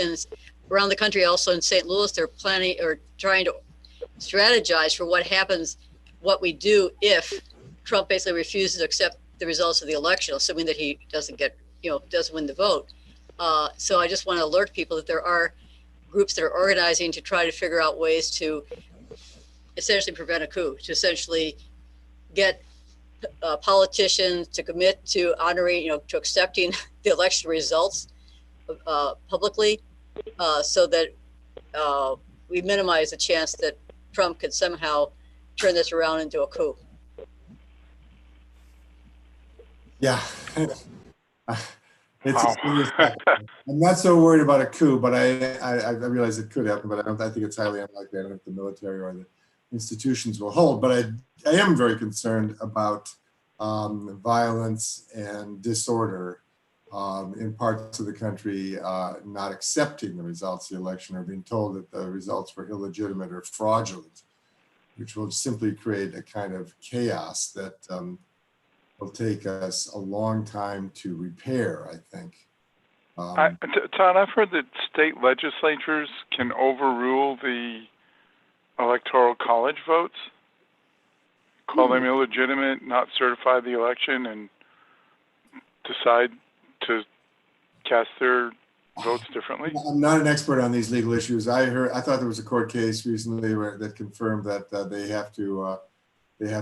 around the country, also in St. Louis, they're planning or trying to strategize for what we do if Trump basically refuses to accept the results of the election, assuming that he doesn't win the vote. So I just want to alert people that there are groups that are organizing to try to figure out ways to essentially prevent a coup, to essentially get politicians to commit to honoring, to accepting the election results publicly, so that we minimize the chance that Trump could somehow turn this around into a coup. Yeah. I'm not so worried about a coup, but I realize it could happen, but I think it's highly unlikely. I don't think the military or the institutions will hold, but I am very concerned about violence and disorder in parts of the country not accepting the results of the election or being told that the results were illegitimate or fraudulent, which will simply create a kind of chaos that will take us a long time to repair, I think. Todd, I've heard that state legislatures can overrule the electoral college votes, call them illegitimate, not certify the election, and decide to cast their votes differently. I'm not an expert on these legal issues. I thought there was a court case recently that confirmed that they have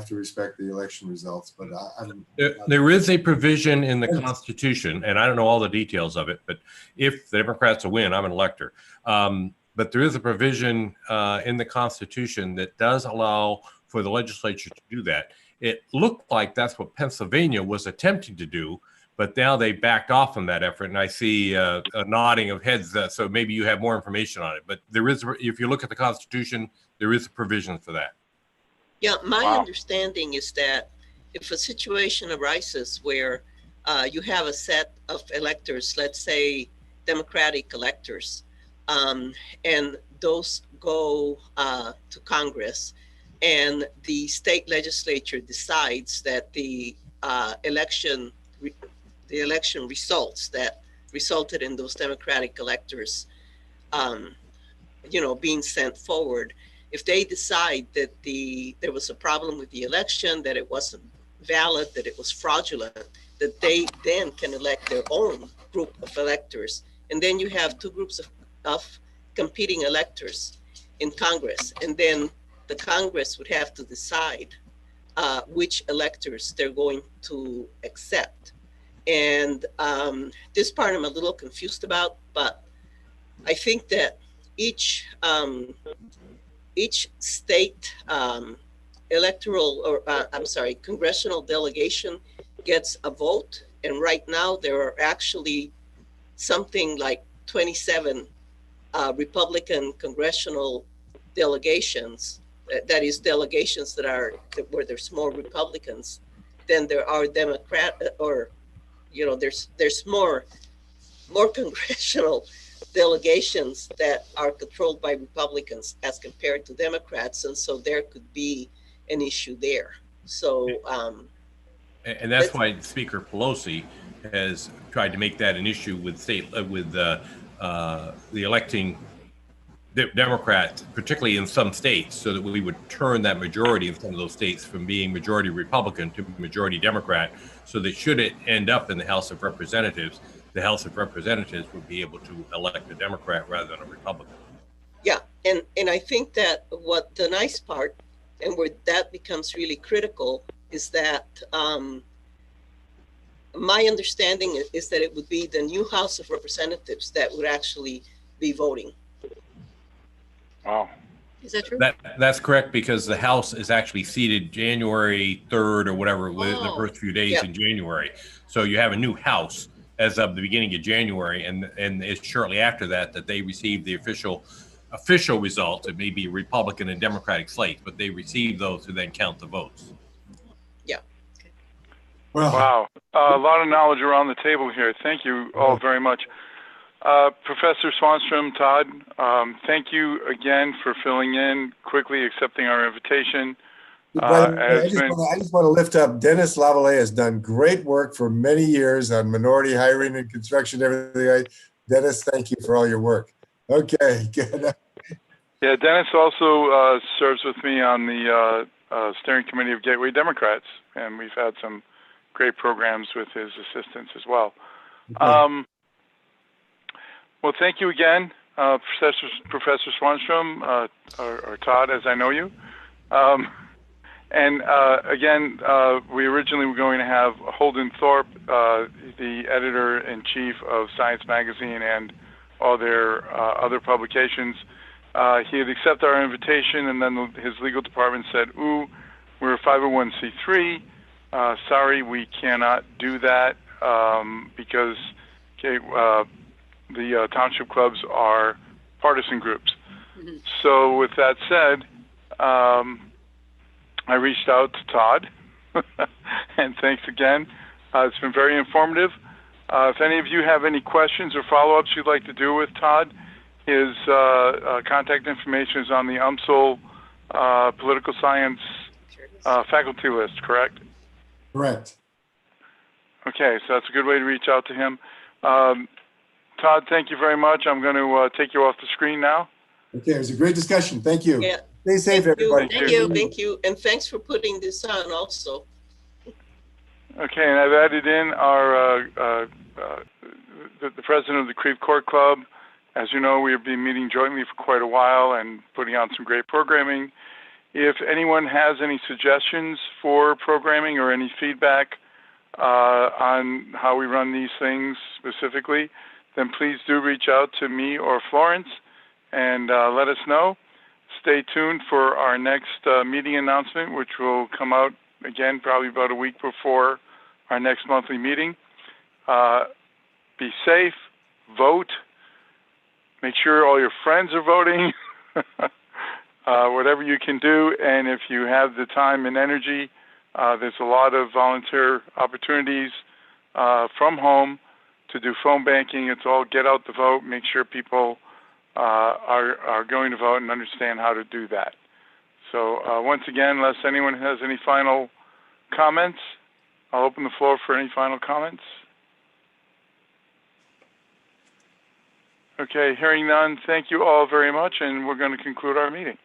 to respect the election results, but there is a provision in the Constitution, and I don't know all the details of it, but if the Democrats win, I'm an elector. But there is a provision in the Constitution that does allow for the legislature to do that. It looked like that's what Pennsylvania was attempting to do, but now they backed off on that effort, and I see a nodding of heads, so maybe you have more information on it. But there is, if you look at the Constitution, there is a provision for that. Yeah, my understanding is that if a situation arises where you have a set of electors, let's say Democratic electors, and those go to Congress, and the state legislature decides that the election results that resulted in those Democratic electors, being sent forward. If they decide that there was a problem with the election, that it wasn't valid, that it was fraudulent, that they then can elect their own group of electors. And then you have two groups of competing electors in Congress. And then the Congress would have to decide which electors they're going to accept. And this part I'm a little confused about, but I think that each state electoral, or I'm sorry, congressional delegation gets a vote. And right now there are actually something like 27 Republican congressional delegations. That is delegations that are where there's more Republicans than there are Democrat, or there's more congressional delegations that are controlled by Republicans as compared to Democrats, and so there could be an issue there. So, And that's why Speaker Pelosi has tried to make that an issue with the electing Democrats, particularly in some states, so that we would turn that majority in some of those states from being majority Republican to majority Democrat, so that should it end up in the House of Representatives, the House of Representatives would be able to elect a Democrat rather than a Republican. yeah, and I think that what the nice part, and where that becomes really critical, is that my understanding is that it would be the new House of Representatives that would actually be voting. Wow. Is that true? That's correct, because the House is actually seated January 3rd or whatever, the first few days in January. So you have a new House as of the beginning of January, and it's shortly after that they receive the official results. It may be Republican and Democratic slates, but they receive those to then count the votes. Yeah. Well, Wow. A lot of knowledge around the table here. Thank you all very much. Professor Swanstrom, Todd, thank you again for filling in quickly, accepting our invitation. I just want to lift up Dennis Lavallee has done great work for many years on minority hiring and construction, everything. Dennis, thank you for all your work. Okay, good. Yeah, Dennis also serves with me on the steering committee of Gateway Democrats, and we've had some great programs with his assistance as well. Okay. Well, thank you again, Professor Swanstrom, or Todd, as I know you. And again, we originally were going to have Holden Thorpe, the editor-in-chief of Science Magazine and all their other publications. He had accepted our invitation, and then his legal department said, ooh, we're a 501c3. Sorry, we cannot do that because the township clubs are partisan groups. Mm-hmm. So with that said, I reached out to Todd, and thanks again. It's been very informative. If any of you have any questions or follow-ups you'd like to do with Todd, his contact information is on the UMSL political science faculty list, correct? Correct. Okay, so that's a good way to reach out to him. Todd, thank you very much. I'm going to take you off the screen now. Okay, it was a great discussion. Thank you. Yeah. Stay safe, everybody. Thank you. And thanks for putting this on also. Okay, and I've added in our the president of the Creve Court Club. As you know, we have been meeting jointly for quite a while and putting on some great programming. If anyone has any suggestions for programming or any feedback on how we run these things specifically, then please do reach out to me or Florence and let us know. Stay tuned for our next meeting announcement, which will come out again probably about a week before our next monthly meeting. Be safe, vote, make sure all your friends are voting, whatever you can do. And if you have the time and energy, there's a lot of volunteer opportunities from home to do phone banking. It's all get out the vote, make sure people are going to vote and understand how to do that. So once again, unless anyone has any final comments, I'll open the floor for any final comments. Okay, hearing none, thank you all very much, and we're going to conclude our meeting.